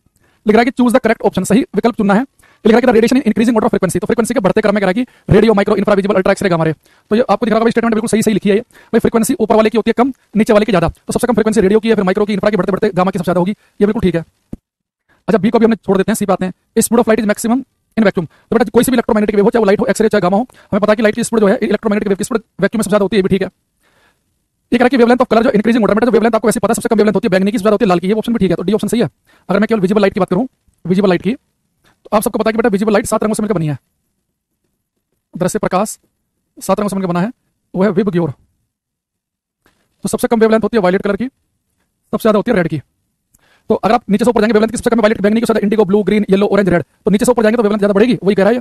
लिख रहा है कि चूज द करेक्ट ऑप्शन, सही विकल्प चुनना है। लिख रहा है कि radiation increasing order of frequency, तो फ्रीक्वेंसी के बढ़ते क्रम में कह रहा है कि radio micro infra visible ultra X-ray gamma ray. तो ये आपको दिख रहा है स्टेटमेंट बिल्कुल सही सही लिखी है। भाई फ्रीक्वेंसी ऊपर वाले की होती है कम, नीचे वाले की ज्यादा। तो सबसे कम फ्रीक्वेंसी रेडियो की है, फिर माइक्रो की, इंफ्रा की, बढ़ते बढ़ते गामा की सबसे ज्यादा होगी, ये बिल्कुल ठीक है। अच्छा बी को भी हमने छोड़ देते हैं, सी पे आते हैं। Speed of light is maximum in vacuum. तो बेटा कोई सी भी इलेक्ट्रोमैग्नेटिक वेव हो, चाहे वो लाइट हो, एक्सरे चाहे गामा हो, हमें पता है कि लाइट की स्पीड जो है इलेक्ट्रोमैग्नेटिक वेव की स्पीड वैक्यूम में सबसे ज्यादा होती है, ये भी ठीक है। ये कह रहा है कि वेवलेंथ ऑफ कलर जो इंक्रीजिंग ऑर्डर में, जो वेवलेंथ आपको वैसे पता है सबसे कम वेवलेंथ होती है बैंगनी की, ज्यादा होती है लाल की, ये ऑप्शन भी ठीक है। तो डी ऑप्शन सही है। अगर मैं केवल विजिबल लाइट की बात करूं, विजिबल लाइट की, तो आप सबको पता है कि बेटा विजिबल लाइट 7 रंगों से मिलकर बनी है। दृश्य प्रकाश 7 रंगों से मिलकर बना है, वो है विबग्योर। तो सबसे कम वेवलेंथ होती है वायलेट कलर की, सबसे ज्यादा होती है रेड की। तो अगर आप नीचे से ऊपर जाएंगे वेवलेंथ की सबसे कम वायलेट, बैंगनी की, Indigo, blue, green, yellow, orange, red, तो नीचे से ऊपर जाएंगे तो वेवलेंथ ज्यादा बढ़ेगी, वही कह रहा है।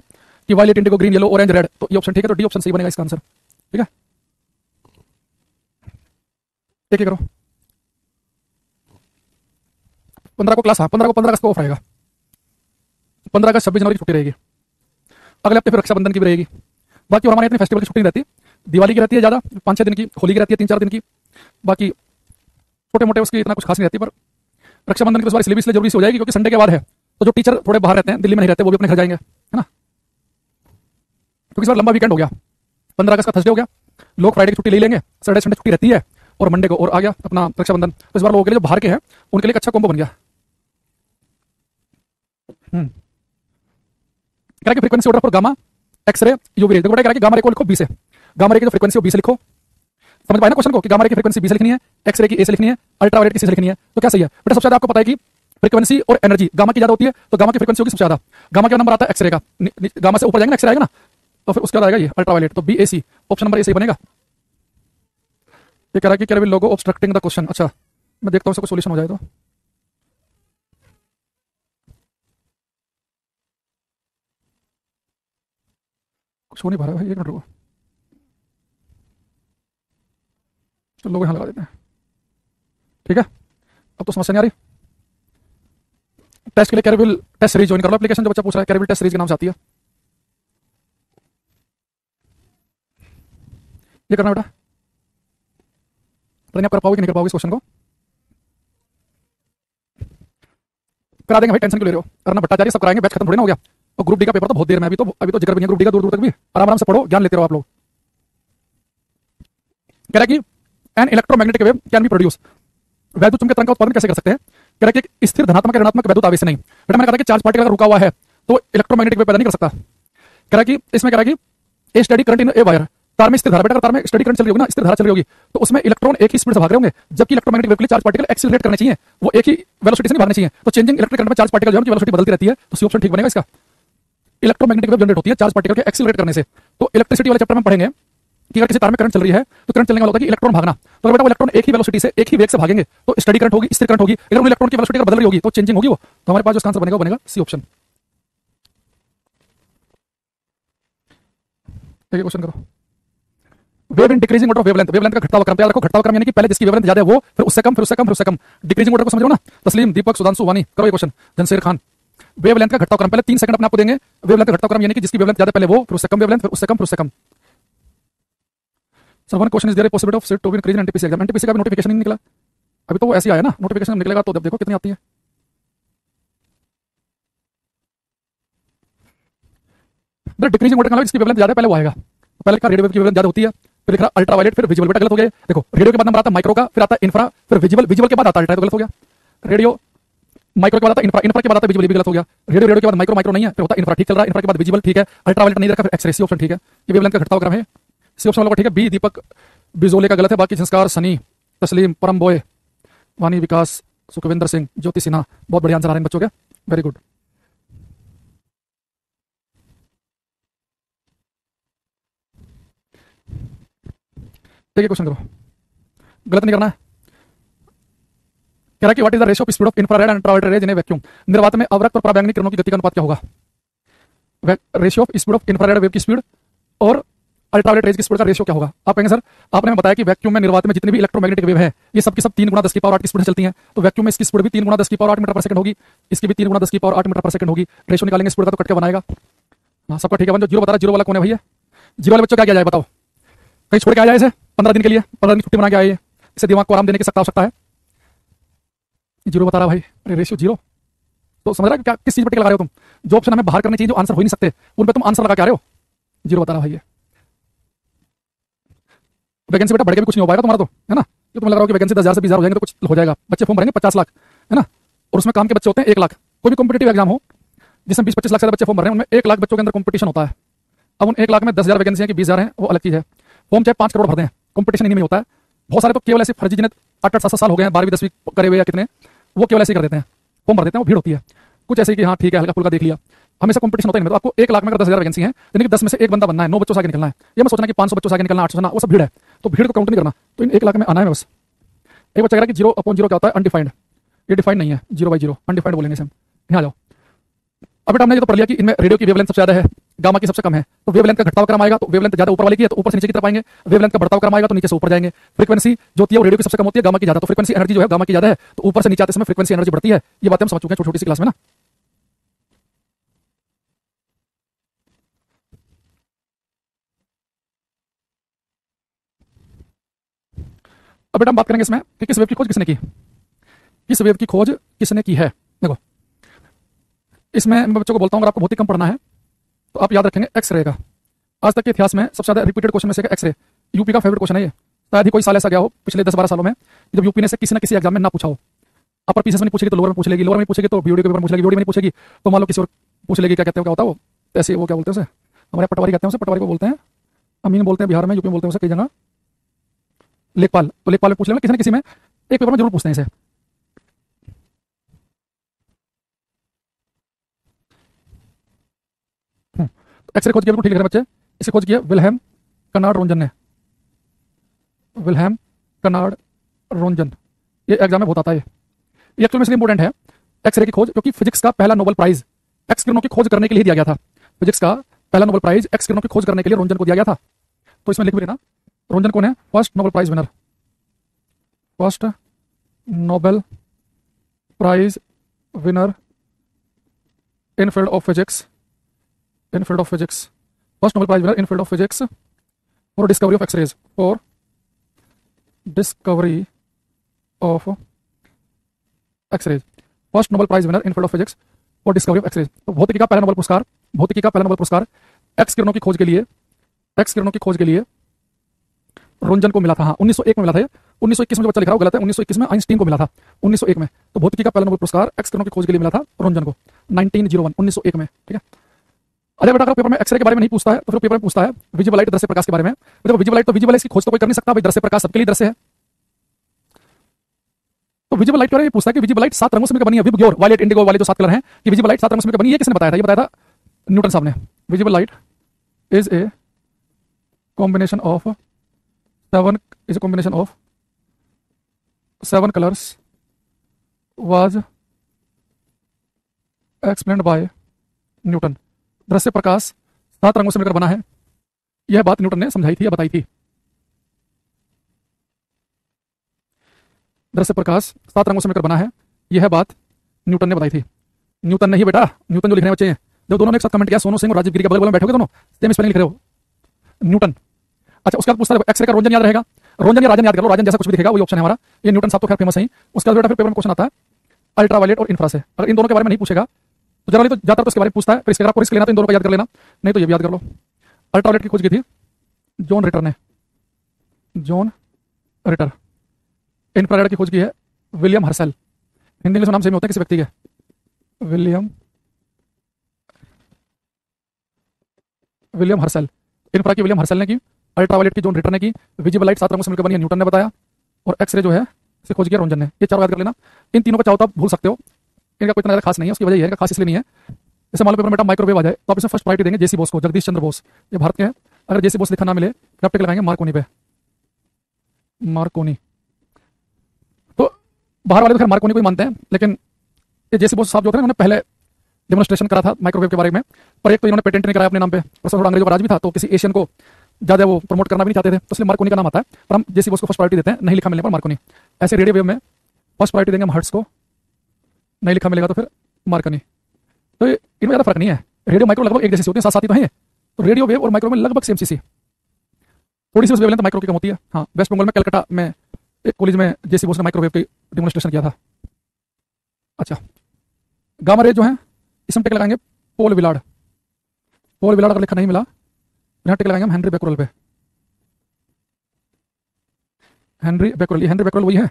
कि violet, indigo, green, yellow, orange, red, तो ये ऑप्शन ठीक है, तो डी ऑप्शन सही बनेगा इसका आंसर। ठीक है, एक करो। 15 को क्लास, हाँ 15 अगस्त को ऑफ रहेगा। 15 अगस्त 26 जनवरी की छुट्टी रहेगी। अगले हफ्ते फिर रक्षाबंधन की भी रहेगी। बाकी और हमारे इतनी फेस्टिवल की छुट्टी नहीं रहती। दिवाली की रहती है ज़्यादा, 5-6 दिन की, होली की रहती है 3-4 दिन की, बाकी छोटे मोटे उसकी इतना कुछ खास नहीं रहती। पर रक्षाबंधन की इस बार इसलिए जरूरी से हो जाएगी क्योंकि संडे के बाद है, तो जो टीचर थोड़े बाहर रहते हैं, दिल्ली में नहीं रहते, वो भी अपने घर जाएंगे, है ना। क्योंकि इस बार लंबा वीकेंड हो गया, 15 अगस्त का थर्सडे हो गया, लोग फ्राइडे की छुट्टी ले लेंगे, सैटरडे संडे छुट्टी रहती है, और मंडे को और आ गया अपना रक्षाबंधन। तो इस बार लोगों के लिए जो बाहर के हैं उनके लिए एक अच्छा कॉम्बो बन गया। कह रहा कि frequency order for gamma, X-ray, UV ray. देखो बेटा, गामा रे को लिखो बी से, गामा रे की जो फ्रीक्वेंसी है बी से लिखो। समझ पाए ना क्वेश्चन को कि गामा रे की फ्रीक्वेंसी बी से लिखनी है, एक्सरे की ए से लिखनी है, अल्ट्रावायलेट की सी से लिखनी है। तो क्या सही है बेटा? सबसे ज्यादा आपको पता है कि फ्रीक्वेंसी और एनर्जी गामा की ज्यादा होती है, तो गामा की फ्रीक्वेंसी होगी सबसे ज्यादा। गामा का नंबर आता है एक्सरे का, गामा से ऊपर जाएगा ना एक्सरे आएगा ना, तो फिर उसके बाद आएगा ये अल्ट्रावायलेट। तो B A C, option number A सही बनेगा। ये कह रहा है कि Kevin logo obstructing the question. अच्छा, मैं देखता हूँ इसका सोल्यूशन हो जाए तो। कुछ हो नहीं पा रहा भाई, एक मिनट रुको, तो लोग यहाँ लगा देते हैं। ठीक है, अब तो समस्या नहीं आ रही। टेस्ट के लिए कैरिबिल टेस्ट सीरीज ज्वाइन कर लो, एप्लीकेशन जो बच्चा पूछ रहा है कैरिबिल टेस्ट सीरीज के नाम से आती है। ये करना बेटा, पता नहीं आप कर पाओगे कि नहीं कर पाओगे इस क्वेश्चन को। करा देंगे भाई, टेंशन क्यों ले रहे हो? करना भट्टाचार्य सब कराएंगे, बैच खत्म थोड़ी ना हो गया। और ग्रुप डी का पेपर तो बहुत देर में, अभी तो जिक्र भी नहीं है ग्रुप डी का, दूर दूर तक भी। आराम आराम से पढ़ो, ज्ञान लेते रहो आप लोग। कह रहा है कि an electromagnetic wave can be produce, वैद्युत चुंबकीय तरंग का उत्पादन कैसे कर सकते हैं? कह रहा है कि स्थिर धनात्मक या ऋणात्मक वैद्युत आवेश से नहीं। बेटा मैंने कहा था कि चार्ज पार्टिकल अगर रुका हुआ है तो इलेक्ट्रोमैग्नेटिक वेव पैदा नहीं कर सकता। कह रहा है कि इसमें कह रहा है कि a study current in a wire, तार में स्थिर धारा। बेटा अगर तार में स्टडी करंट चल रही होगी ना, स्थिर धारा चल रही होगी, तो उसमें इलेक्ट्रॉन एक ही स्पीड से भाग रहे होंगे, जबकि इलेक्ट्रोमैग्नेटिक वेव के लिए चार्ज पार्टिकल एक्सीलरेट करने चाहिए, वो एक ही वेलोसिटी से नहीं भागने चाहिए। तो चेंजिंग इलेक्ट्रिक करंट में चार्ज पार्टिकल जो है उनकी वेलोसिटी बदलती रहती है, तो सी ऑप्शन ठीक बनेगा इसका। इलेक्ट्रोमैग्नेटिक वेव जनरेट होती है चार्ज पार्टिकल के एक्सीलरेट करने से। तो इलेक्ट्रिसिटी वाले चैप्टर में पढ़ेंगे कि अगर किसी तार में करंट चल रही है तो करंट चलने वाला होता है कि इलेक्ट्रॉन भागना। तो बेटा वो इलेक्ट्रॉन एक ही वेलोसिटी से, एक ही वेग से भागेंगे, तो स्टडी करंट होगी, स्थिर करंट होगी। अगर उन इलेक्ट्रॉन की वेलोसिटी अगर बदल रही होगी तो चेंजिंग होगी वो। तो हमारे पास जो आंसर बनेगा वो बनेगा सी ऑप्शन। एक क्वेश्चन करो, wave in decreasing order of wavelength, wavelength का घटता हुआ क्रम। याद रखो घटता हुआ क्रम यानी कि पहले जिसकी वेवलेंथ ज्यादा है वो, फिर उससे कम, फिर उससे कम, फिर उससे कम। डिक्रीजिंग ऑर्डर को समझ लो ना। तस्लीम, दीपक, सुधांशु, वानी, करो ये क्वेश्चन। जनशेर खान, वेवलेंथ का घटता हुआ क्रम, पहले 3 सेकंड अपने आपको देंगे। वेवलेंथ का घटता हुआ क्रम यानी कि जिसकी वेवलेंथ ज्यादा पहले वो, फिर उससे कम वेवलेंथ, फिर उससे कम, फिर उससे कम। Sir one question is there possibility of seat to be increase in NTPC exam? NTPC का भी नोटिफिकेशन नहीं निकला अभी, तो वो ऐसे ही आया ना, नोटिफिकेशन निकलेगा तो जब देखो कितनी आती है। बट डिक्रीजिंग ऑर्डर का जिसकी वेवलेंथ ज्यादा पहले वो आएगा। पहले का रेडियो वेव की वेवलेंथ ज्यादा होती है, फिर लिख रहा अल्ट्रावायलेट, फिर विजिबल। बेटा गलत हो गया, देखो रेडियो के बाद नंबर आता है माइक्रो का, फिर आता है इंफ्रा, फिर विजिबल, विजिबल के बाद आता है अल्ट्रा, तो गलत हो गया। रेडियो माइक्रो के बाद आता है इंफ्रा, इंफ्रा के बाद आता है विजिबल, भी गलत हो गया। रेडियो, रेडियो के बाद माइक्रो, माइक्रो नहीं है, फिर होता है इंफ्रा, ठीक चल रहा है। इंफ्रा के बाद विजिबल, ठीक है। अल्ट्रावायलेट नहीं रखा, फिर एक्सरे, सी ऑप्शन ठीक है। ये वेवलेंथ का घटता हुआ क्रम है, सी ऑप्शन वाला ठीक है। बी दीपक बिजोले का गलत है। बाकी संस्कार, सनी, तस्लीम, परम बॉय, वानी, विकास, सुखविंदर सिंह, ज्योति सिन्हा, बहुत बढ़िया आंसर आ रहे हैं बच्चों के, वेरी गुड। देखिए क्वेश्चन करो, गलत नहीं करना है। कह रहा है कि what is the ratio of speed of infrared and ultraviolet rays in A vacuum? निर्वात में अवरक्त और पराबैंगनी किरणों की गति का अनुपात क्या होगा? Ratio of speed of infrared wave की स्पीड और अल्ट्रावायलेट रेज की स्पीड का रेशियो क्या होगा? आप कहेंगे सर आपने हमें बताया कि वैक्यूम में निर्वात में जितनी भी इलेक्ट्रोमैग्नेटिक वेव है ये सब की सब 3 गुना 10 की पावर 8 की स्पीड से चलती हैं, तो वैक्यूम में इसकी स्पीड भी 3 गुना 10 की पावर 8 मीटर पर सेकंड होगी, इसकी भी 3 गुना 10 की पावर 8 मीटर पर सेकंड होगी। रेशियो निकालेंगे स्पीड का तो कट के बनाएगा। हाँ सबका ठीक है। जो जीरो बता रहा है, जीरो वाला कौन है भैया? जीरो वाले बच्चों क्या किया जाए बताओ? कहीं छोड़ के आ जाए इसे 15 दिन के लिए, 15 दिन की छुट्टी बना के आइए, इसे दिमाग को आराम देने की सकता हो सकता है। जीरो बता रहा भाई, अरे रेशियो जीरो, तो समझ रहा है क्या किस चीज पर टिक लगा रहे हो तुम? जो ऑप्शन हमें बाहर करने चाहिए, जो आंसर हो ही नहीं सकते, उन पे तुम आंसर लगा के आ रहे हो। जीरो बता रहा भाई। वैकेंसी बेटा बढ़ के भी कुछ नहीं हो पाएगा तुम्हारा, तो है ना। जो तुम्हें लग रहा हो कि वैकेंसी 10,000 से 20,000 हो जाएंगे तो कुछ हो जाएगा। बच्चे फॉर्म भरेंगे 50 लाख, है ना, और उसमें काम के बच्चे होते हैं 1 लाख। कोई भी कॉम्पिटेटिव एग्जाम हो जिसमें 20-25 लाख से बच्चे फॉर्म भर रहे हैं, उनमें 1 लाख बच्चों के अंदर कॉम्पिटिशन होता है। अब उन 1 लाख में 10,000 वैकेंसी है कि 20,000 है, वो अलग चीज है। फॉर्म चाहे 5 करोड़ भर दें, कॉम्पिटिशन इन्हीं में होता है। बहुत सारे तो केवल ऐसे फर्जी जिन्हें 8-8 7 साल हो गए हैं, 12वीं 10वीं करे हुए या कितने, वो केवल ऐसे कर देते हैं, फॉर्म भर देते हैं, वो भीड़ होती है। कुछ ऐसे कि हाँ ठीक है हल्का फुल्का देख लिया, हमेशा कंपटीशन होता है इनमें। तो आपको 1 लाख में अगर 10,000 वैकेंसी है, यानी कि 10 में से एक बंदा बनना है, 9 बच्चों से आगे निकलना है। ये मत सोचना कि 500 बच्चों से आगे निकलना, 800 ना, वो सब भीड़ है, तो भीड़ को काउंट नहीं करना। तो इन 1 लाख में आना है बस। एक बच्चा कह रहा है कि 0/0 क्या होता है? अनडिफाइंड। ये डिफाइंड नहीं है, 0/0 अनडिफाइंड बोलेंगे हम। यहाँ जाओ। अब बेटा हमने ये तो पढ़ लिया कि इनमें रेडियो की वेवलेंथ सबसे ज्यादा है, गामा की सबसे कम है, तो वेवलेंथ का घटता हुआ क्रम आएगा, तो वेवलेंथ ज्यादा ऊपर वाले की है तो ऊपर से नीचे की तरफ आएंगे, वेवलेंथ का बढ़ता हुआ क्रम आएगा तो नीचे से ऊपर जाएंगे। फ्रीक्वेंसी जो होती है वो रेडियो की सबसे कम होती है, गामा की ज्यादा, तो फ्रीक्वेंसी एनर्जी जो है गामा की ज्यादा है, तो ऊपर से नीचे आते समय फ्रीक्वेंसी एनर्जी बढ़ती है। ये बातें हम समझ चुके हैं छोटी छोटी सी क्लास में ना। अब बेटा हम बात करेंगे इसमें कि किस वेव की खोज किसने की, किस वेव की खोज किसने की है। देखो इसमें मैं बच्चों को बोलता हूँ अगर आपको बहुत ही कम पढ़ना है तो आप याद रखेंगे एक्सरे का। आज तक के इतिहास में सबसे ज्यादा रिपीटेड क्वेश्चन में से एक्सरे, यूपी का फेवरेट क्वेश्चन है ये। शायद ही कोई साल ऐसा गया हो पिछले 10-12 सालों में जब यूपी ने से किसी न किसी एग्जाम में ना पूछा हो। अपर पीसीएस में नहीं पूछेगी तो लोअर में पूछ लेगी, लोअर में पूछेगी तो बीओडी के पेपर में पूछ लेगी, बीओडी में नहीं पूछेगी तो मान लो किसी और पूछ लेगी। क्या कहते हो, क्या होता है वो, ऐसे वो क्या बोलते हैं उसे, हमारे पटवारी कहते हैं उसे, पटवारी को बोलते हैं, अमीन बोलते हैं बिहार में, यूपी में बोलते हैं उसे कई जगह लेखपाल। तो लेखपाल में पूछ लेना किसी न किसी में एक पेपर में जरूर पूछते हैं इसे। तो एक्सरे खोज किया, बिल्कुल ठीक है बच्चे। इसे खोज किया विल्हेम कनार्ड रोंजन ने, विल्हेम कनार्ड रोंजन। ये एग्जाम में बहुत आता है। ये एक्चुअल में इसलिए इंपॉर्टेंट है एक्सरे की खोज क्योंकि फिजिक्स का पहला नोबेल प्राइज एक्स किरणों की खोज करने के लिए दिया गया था। फिजिक्स का पहला नोबेल प्राइज एक्स किरणों की खोज करने के लिए रोंजन को दिया गया था। तो इसमें लिख भी लेना रोंजन कौन है, first Nobel prize winner, first Nobel prize winner in field of physics, in field of physics, first Nobel prize winner in field of physics for discovery of X-rays, for discovery of X-rays, first Nobel prize winner in field of physics for discovery of X-rays. तो भौतिकी का पहला Nobel पुरस्कार, भौतिकी का पहला Nobel पुरस्कार x किरणों की खोज के लिए, एक्स किरणों की खोज के लिए रोंजन को मिला था। हाँ 1901 में मिला था ये, 1921 में जो बच्चा लिख रहा है गलत है, 1921 में आइंस्टीन को मिला था, 1901 में। तो भौतिकी का पहला नोबेल पुरस्कार एक्स किरणों की खोज के लिए मिला था रोंजन को 1901, 1901 में, ठीक है। अरे बेटा अगर पेपर में एक्सरे के बारे में नहीं पूछता है तो फिर पेपर में पूछता है विजिबल लाइट, दृश्य प्रकाश के बारे में। देखो विजिबल लाइट, तो विजिबल की खोज तो कोई कर नहीं सकता भाई, दृश्य प्रकाश सबके लिए दृश्य है। तो विजिबल लाइट के बारे में पूछता है कि विजिबल लाइट 7 रंगों से मिलकर बनी है, विबग्योर, वायलेट, इंडिगो वाले जो 7 कलर हैं, कि विजिबल लाइट 7 रंगों से मिलकर बनी है, ये किसने बताया था, ये बताया था न्यूटन साहब ने। Visible light is a combination of 7, is a combination of 7 colours was explained bye Newton. दृश्य प्रकाश 7 रंगों से मिलकर बना है, यह बात न्यूटन ने समझाई थी या बताई थी। दृश्य प्रकाश 7 रंगों से मिलकर बना है, यह बात न्यूटन ने बताई थी। न्यूटन नहीं बेटा, न्यूटन जो लिख रहे हैं बच्चे हैं, जब दोनों ने एक साथ कमेंट किया, सोनू सिंह और राजीव गिरी के बगल बगल में बैठे हो दोनों, सेम स्पेलिंग लिख रहे हो, न्यूटन। अच्छा उसके बाद पूछता है एक्सरे का रोंजन याद रहेगा, रोंजन या राजन याद कर लो, राजन जैसा कुछ भी दिखेगा वही ऑप्शन है हमारा। ये न्यूटन साहब तो खैर फेमस है ही। उसके बाद बेटा फिर पेपर में क्वेश्चन आता है अल्ट्रावायलेट और इंफ्रा से। अगर इन दोनों के बारे में नहीं पूछेगा तो जनरली तो ज्यादातर तो इसके बारे में पूछता है, फिर इसके अगर आपको रिस्क लेना तो इन दोनों को याद कर लेना, नहीं तो ये भी याद कर लो। अल्ट्रावायलेट की खोज की थी जॉन रिटर ने, जॉन रिटर। इंफ्रारेड की खोज की है विलियम हर्सेल। हिंदी इंग्लिश नाम सेम होते हैं किसी व्यक्ति के, विलियम हर्सेल। इंफ्रा की विलियम हर्सेल ने की, अल्ट्रावायलेट की जॉन रिटर ने की, विजिबल लाइट 7 रंगों से मिलकर बनी है न्यूटन ने बताया, और एक्सरे जो है इसे खोज किया रोंजन ने। ये 4 याद कर लेना। इन तीनों का चाहो तो आप भूल सकते हो, इनका कोई इतना ज्यादा खास नहीं है। उसकी वजह यह है, इनका खास इसलिए नहीं है, जैसे मान लो पेपर में बेटा माइक्रोवेव आ जाए तो आप इसमें फर्स्ट प्रायोरिटी देंगे जेसी बोस को, जगदीश चंद्र बोस, ये भारत के हैं। अगर जेसी बोस लिखा ना मिले फिर आप टिक लगाएंगे मार्कोनी पे, मार्कोनी। तो बाहर वाले तो खैर मार्कोनी को ही मानते हैं, लेकिन ये जेसी बोस साहब जो थे उन्होंने पहले डेमोन्स्ट्रेशन करा था माइक्रोवेव के बारे में, पर एक तो इन्होंने पेटेंट नहीं कराया अपने नाम पे, और थोड़ा अंग्रेजों का राज भी था तो किसी एशियन को ज्यादा वो प्रमोट करना भी नहीं चाहते थे, तो इसलिए मार्कोनी का नाम आता है। पर हम जेसी बोस को फर्स्ट प्रायोरिटी देते हैं, नहीं लिखा मिलने पर मार्कोनी। ऐसे रेडियो वेव में फर्स्ट प्रायोरिटी देंगे हम हर्ट्स को, नहीं लिखा मिलेगा तो फिर मार्कोनी। तो इनमें ज्यादा फर्क नहीं है, रेडियो माइक्रो लगभग एक जैसी होती है, साथ साथ ही तो है। तो रेडियो वेव और माइक्रो में लगभग सेम सी, थोड़ी सी उस वेवलेंथ माइक्रो की कम होती है। हाँ वेस्ट बंगाल में कलकत्ता में एक कॉलेज में जेसी बोस ने माइक्रोवेव की डेमोन्स्ट्रेशन किया था। अच्छा गामा रे जो है इसमें टिक लगाएंगे पोल विलार्ड, पोल विलार्ड अगर लिखा नहीं मिला यहाँ टिक लगाएंगे हम हेनरी बेक्यूरेल पे, हेनरी बेक्यूरेल। हेनरी बेक्यूरेल वही है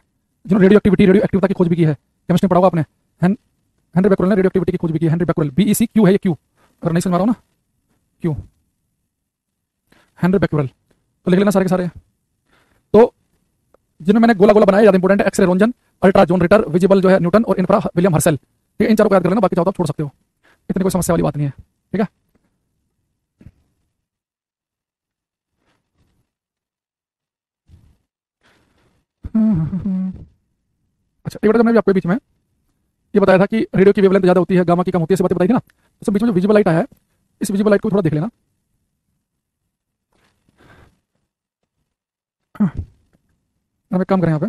जिन्होंने रेडियो एक्टिविटी की खोज भी की है, केमिस्ट्री पढ़ा होगा आपने। हेनरी बेक्यूरेल ने रेडियो एक्टिविटी की खोज भी की है, हेनरी बेक्यूरेल, BECQ है ये, क्यू अगर नहीं सुन रहा हो ना, क्यू, हेनरी बेक्यूरेल। तो लिख लेना सारे के सारे। तो जिनमें मैंने गोला गोला बनाया ज्यादा इंपॉर्टेंट है, x ray Roentgen, ultra Johann Ritter, visible जो है न्यूटन, और इंफ्रा विलियम हर्सेल। ठीक है, इन चारों को याद कर लेना, बाकी चाहो तो आप छोड़ सकते हो, इतनी कोई समस्या वाली बात नहीं है। ठीक है, अच्छा एक बार जब मैं भी आपको बीच में ये बताया था कि रेडियो की वेवलेंथ ज्यादा होती है, गामा की कम होती है, बातें बताई थी ना। तो बीच में जो विजिबल लाइट आया है इस विजिबल लाइट को थोड़ा देख लेना। अब एक काम करें यहाँ पे,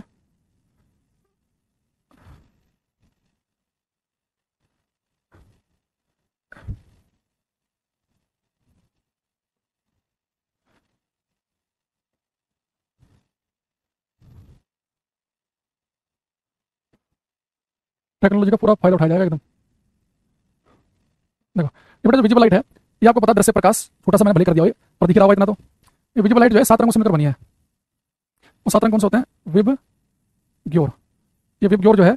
टेक्नोलॉजी का पूरा फायदा उठाया जाएगा एकदम। देखो ये बेटा जो विजिबल लाइट है, ये आपको पता है दृश्य प्रकाश, छोटा सा मैंने भले कर दिया हो पर दिख रहा होगा इतना तो। ये विजिबल लाइट जो है 7 रंगों से मिलकर बनी है। वो 7 रंग कौन से होते हैं? विब ग्योर। ये वेव ग्योर जो है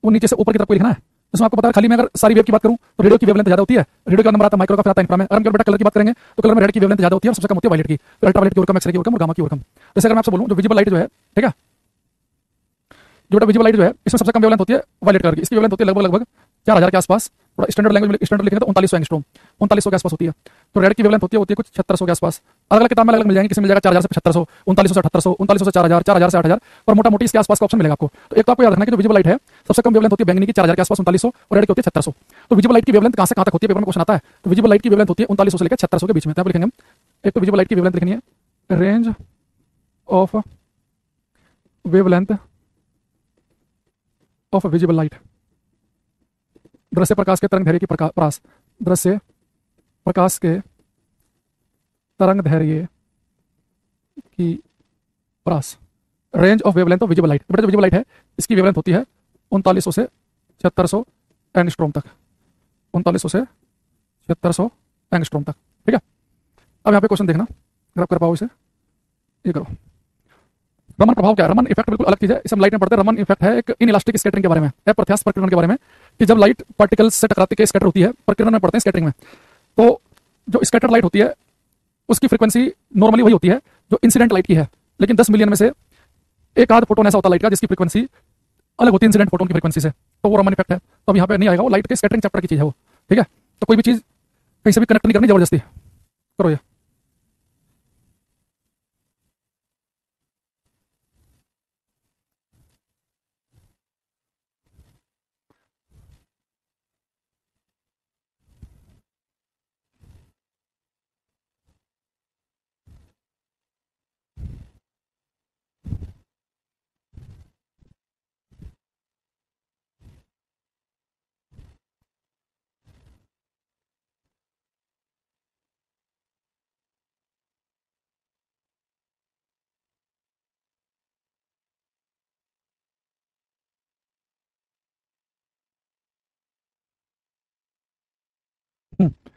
वो नीचे से ऊपर की तरफ को लिखना है। जिसमें आपको पता है खाली मैं अगर सारी वेव की बात करूं तो रेडियो की वेवलेंथ ज्यादा होती है, रेडियो का नंबर आता है माइक्रो का, फिर आता है इंफ्रा में। अगर हम केवल बेटा कलर की बात करेंगे तो कलर में रेड की वेवलेंथ ज्यादा होती है और सबसे कम होती है वायलेट की, फिर अल्ट्रावायलेट की और कम, एक्सरे की और कम और गामा की और कम। जैसे अगर मैं आपसे बोलूं जो विजिबल लाइट जो है, ठीक है, जो बेटा विजिबल लाइट जो है इसमें सबसे कम वेवलेंथ होती है वायलेट कलर की। इसकी वेवलेंथ होती है लगभग लगभग 4000 के आसपास। थोड़ा स्टैंडर्ड लैंग्वेज में स्टैंडर्ड लिखेंगे तो 3900 एंगस्ट्रॉम, 3900 के आसपास होती है। तो रेड की वेवलेंथ होती है कुछ 7600 के आसपास। अलग अलग किताब में अलग मिल जाएंगे, किसी में मिल जाएगा 4000 से 7500, 3900 से 7800, 3900 से 4000, 4000 से 8000, पर मोटा मोटी इसके आसपास का ऑप्शन मिलेगा आपको। तो एक तो आपको याद रखना कि जो विजिबल लाइट है सबसे कम वेवलेंथ होती है बैंगनी की 4000 के आसपास 3900, और रेड की होती है 7600। तो विजिबल लाइट की वेवलेंथ कहां से कहां तक होती है, पेपर में क्वेश्चन आता है। तो विजिबल लाइट की वेवलेंथ होती है 3900 से लेकर 7600 के बीच में। लिखेंगे हम, एक तो विजिबल लाइट की वेवलेंथ लिखनी है, range of wavelength of visible light, दृश्य प्रकाश के तरंग धैर्य की प्रकाश, दृश्य प्रकाश के तरंग धैर्य की प्रकाश, range of wavelength of visible light. बेटा जो विजिबल लाइट है इसकी वेवलेंथ होती है 3900 से 7600 एंगस्ट्रॉम तक, 3900 से 7600 एंगस्ट्रॉम तक, ठीक है। अब यहाँ पे क्वेश्चन देखना, अगर आप कर पाओ इसे, ये करो। रमन प्रभाव क्या है? रमन इफेक्ट बिल्कुल अलग चीज है, इसे हम लाइट में पढ़ते हैं। रमन इफेक्ट है एक इन इलास्टिक स्कैटरिंग के बारे में, अप्रत्यास्थ प्रकीर्णन के बारे में, कि जब लाइट पार्टिकल्स से टकराती के स्कैटर होती है, प्रकीर्णन में पढ़ते हैं स्कैटरिंग में। तो जो स्कैटर लाइट होती है उसकी फ्रीक्वेंसी नॉर्मली वही होती है जो इंसिडेंट लाइट की है, लेकिन 10 मिलियन में से एक आध फोटोन ऐसा होता है लाइट का जिसकी फ्रीक्वेंसी अलग होती है इंसिडेंट फोटोन की फ्रीक्वेंसी से, तो वो रमन इफेक्ट है। तो अब यहाँ पे नहीं आएगा, वो लाइट के स्कैटरिंग चैप्टर की चीज है वो, ठीक है। तो कोई भी चीज कहीं से भी कनेक्ट नहीं करनी जबरदस्ती, करो ये।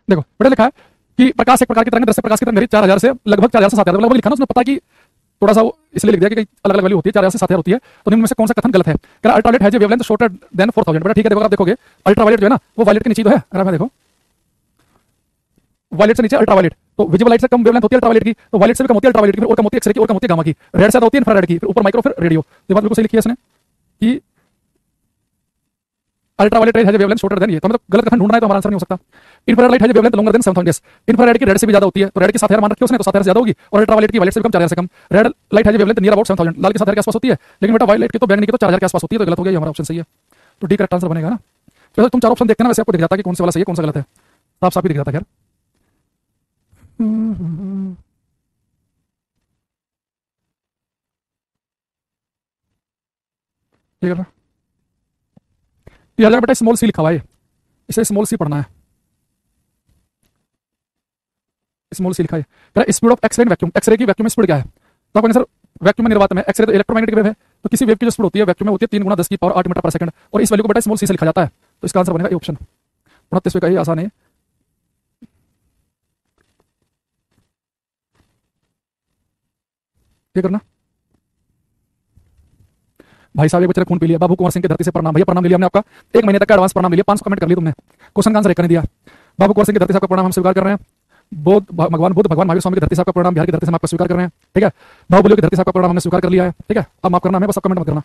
देखो बेटा लिखा है कि प्रकाश एक प्रकार की तरंग, दृश्य प्रकाश की तरंग 4000 से लगभग 4000 से 7000 लगभग लिखा ना उसने, पता कि थोड़ा सा वो इसलिए लिख दिया कि अलग अलग वैल्यू होती है, 4000 से 7000 होती है। तो निम्न में से कौन सा कथन गलत है? कह रहा ultraviolet has a wavelength shorter than 4000। बेटा ठीक है, देखो आप देखोगे अल्ट्रावायलेट जो है ना वो वायलेट के नीचे तो है, अगर मैं देखो वायलेट से नीचे अल्ट्रावायलेट, तो विजिबल लाइट से कम वेवलेंथ होती है अल्ट्रावायलेट की, तो वायलेट से भी कम होती है अल्ट्रावायलेट की, और कम होती है एक्सरे की, और कम होती है गामा की। रेड से ज्यादा होती है इंफ्रारेड की, फिर ऊपर माइक्रो, फिर रेडियो। ये बात बिल्कुल सही लिखी है इसने कि ultraviolet light has a wavelength shorter than, ये तो हमें तो गलत कथन ढूंढना है, तो हमारा आंसर नहीं हो सकता। Infrared light has a wavelength longer than 7000 days, infrared की रेड से भी ज्यादा होती है, तो रेड के 7000 मान रखी है उसने, तो 7000 से ज्यादा होगी, और अल्ट्रावायलेट की वायलेट से भी कम, 4000 से कम। Red light has a wavelength near about 7000, लाल के 7000 के आसपास होती है, लेकिन बेटा वायलेट की तो बैंगनी की तो 4000 के आसपास होती है, तो गलत हो गया, ये हमारा ऑप्शन सही है। तो डी करेक्ट आंसर बनेगा ना। तो तुम 4 ऑप्शन देखते ना, वैसे आपको दिख जाता है कि कौन से वाला सही है कौन सा गलत है, साफ साफ ही दिख जाता है। खैर ठीक है, ये हजार बेटा स्मॉल सी लिखा हुआ है, इसे स्मॉल सी पढ़ना है, स्मॉल सी लिखा है। Speed of X-ray in vacuum, X-ray की वैक्यूम में स्पीड क्या है? तो आपको आंसर वैक्यूम में निर्वात में, एक्सरे तो इलेक्ट्रोमैग्नेटिक वेव है, तो किसी वेव की जो स्पीड होती है वैक्यूम में होती है 3 गुना 10 की पावर 8 मीटर पर सेकंड, और इस वैल्यू को बेटा स्मॉल सी से लिखा जाता है। तो इसका आंसर बनेगा ये ऑप्शन 29 का, ये आसान है। ये करना भाई साहब, एक बच्चे ने खून पी लिया, बाबू कुंवर सिंह की धरती से प्रणाम। भैया प्रणाम ले लिया हमने आपका, 1 महीने तक का एडवांस प्रणाम ले लिया, 500 कमेंट कर लिया तुमने, क्वेश्चन का आंसर एक कर नहीं दिया। बाबू कुंवर सिंह की धरती से आपका प्रणाम हम स्वीकार कर रहे हैं। भगवान बुद्ध भगवान महावीर स्वामी की धरती से आपका प्रणाम, बिहार की धरती से हम आपका स्वीकार कर रहे हैं, ठीक है। बाहुबली की धरती से आपका प्रणाम हमने स्वीकार कर लिया है, ठीक है। अब माफ करना हमें, बस कमेंट मत करना।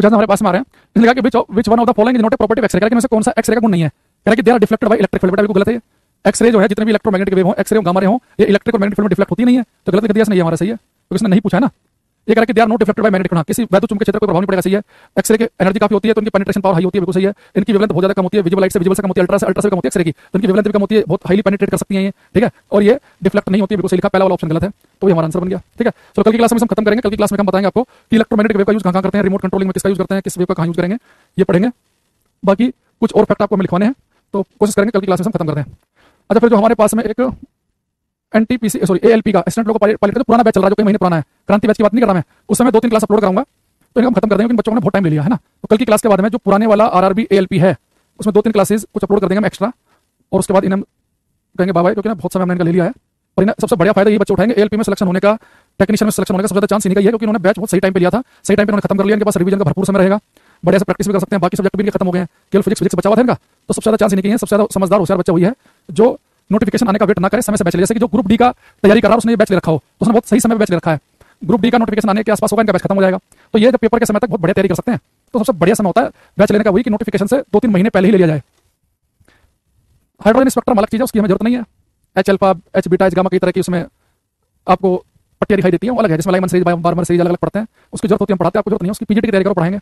कुछ हमारे पास में आ रहे हैं। इसने कहा कि which one of the following is not a property of X-ray, में से कौन सा एक्सरे का गुण नहीं है। कह रहा है कि they are deflected by electric field. बिल्कुल गलत है। एक्सरे जो है जितने भी इलेक्ट्रोमैग्नेटिक वेव हो, एक्सरे हो, गामा रे हो, ये इलेक्ट्रिक और मैग्नेटिक फील्ड में डिफ्लेक्ट होती नहीं है। तो गलत लिख दिया इसने, ये हमारा सही है क्योंकि इसने नहीं पूछा है ना। ये कह रहा है कि they are not deflected by magnetic field, किसी वैद्युत चुंबकीय क्षेत्र को प्रभाव नहीं पड़ेगा, सही है। एक्सरे की एनर्जी काफी होती है तो इनकी पेनिट्रेशन पावर हाई होती है, बिल्कुल सही है। इनकी वेवलेंथ बहुत ज्यादा कम होती है, विजिबल लाइट से विजिबल से कम होती है, अल्ट्रा से कम होती है एक्सरे की, तो इनकी वेवलेंथ भी कम होती है, बहुत हाईली पेनिट्रेट कर सकती है ये, ठीक है। और ये डिफ्लेक्ट नहीं होती है, बिल्कुल सही लिखा, पहला वाला ऑप्शन गलत है, तो ये हमारा आंसर बन गया, ठीक है। तो कल की क्लास में हम खत्म करेंगे। कल की क्लास में हम बताएंगे आपको कि इलेक्ट्रोमैग्नेटिक वेव का यूज कहां करते हैं, रिमोट कंट्रोलिंग में किसका यूज करते हैं, किस वेव का कहां यूज करेंगे, ये पढ़ेंगे। बाकी कुछ और फैक्ट आपको हमें लिखवाने हैं, तो कोशिश करेंगे कल की क्लास में हम खत्म करते हैं। अच्छा, फिर जो हमारे पास में एक एनटीपीसी सॉरी एएलपी का असिस्टेंट लोको पायलट का जो पुराना बैच चल रहा है, जो कई महीने पुराना है, क्रांति बैच की बात नहीं कर रहा मैं, उस समय 2-3 क्लास अपलोड कराऊंगा, तो इनको हम खत्म कर देंगे क्योंकि बच्चों ने बहुत टाइम ले लिया है ना। तो कल की क्लास के बाद में जो पुराने वाला आरआरबी एएलपी है उसमें 2-3 क्लासेस कुछ अपलोड कर देंगे हम एक्स्ट्रा, और उसके बाद इन्हें हम कहेंगे बाय बाय, क्योंकि ना बहुत समय हमने इनका ले लिया है। और इन्हें सबसे बढ़िया फायदा ये बच्चे उठाएंगे, एएलपी में सिलेक्शन होने का, टेक्नीशियन में सिलेक्शन होने का सबसे ज्यादा चांस इन्हीं का ही है, क्योंकि उन्होंने बैच बहुत सही टाइम पे लिया था, सही टाइम पे उन्होंने खत्म कर लिया, इनके पास रिवीजन का भरपूर समय रहेगा, बढ़िया से प्रैक्टिस भी कर सकते हैं, बाकी सब्जेक्ट भी इनके खत्म हो गए हैं, केवल फिजिक्स बचा हुआ था इनका। तो सबसे ज्यादा चांस इन्हीं के हैं, सबसे ज्यादा समझदार होशियार बच्चा वही है जो नोटिफिकेशन आने का वेट ना करे, समय से बैच ले। जैसे कि जो ग्रुप डी का तैयारी कर रहा है उसने बैच ले रखा हो, तो उसने बहुत सही समय बैच ले रखा है, ग्रुप डी का नोटिफिकेशन आने के आसपास होगा, इनका बैच खत्म हो जाएगा, तो ये जब पेपर के समय तक बहुत बढ़िया तैयारी कर सकते हैं। तो सबसे बढ़िया समय होता है बैच लेने का वही कि नोटिफिकेशन से 2-3 महीने पहले ही ले लिया जाए। हाइड्रोजन स्पेक्ट्रम अलग चीज है, उसकी हमें जरूरत नहीं है। H alpha, H beta, H gamma कई तरह की उसमें आपको पट्टियां दिखाई देती है, वो अलग है, जिसमें लाइमन सीरीज, बारमर सीरीज अलग अलग पढ़ते हैं, उसकी जरूरत होती है, हम पढ़ाते हैं, आपको जरूरत नहीं है उसकी, पीजीटी की तैयारी करो, पढ़ाएंगे।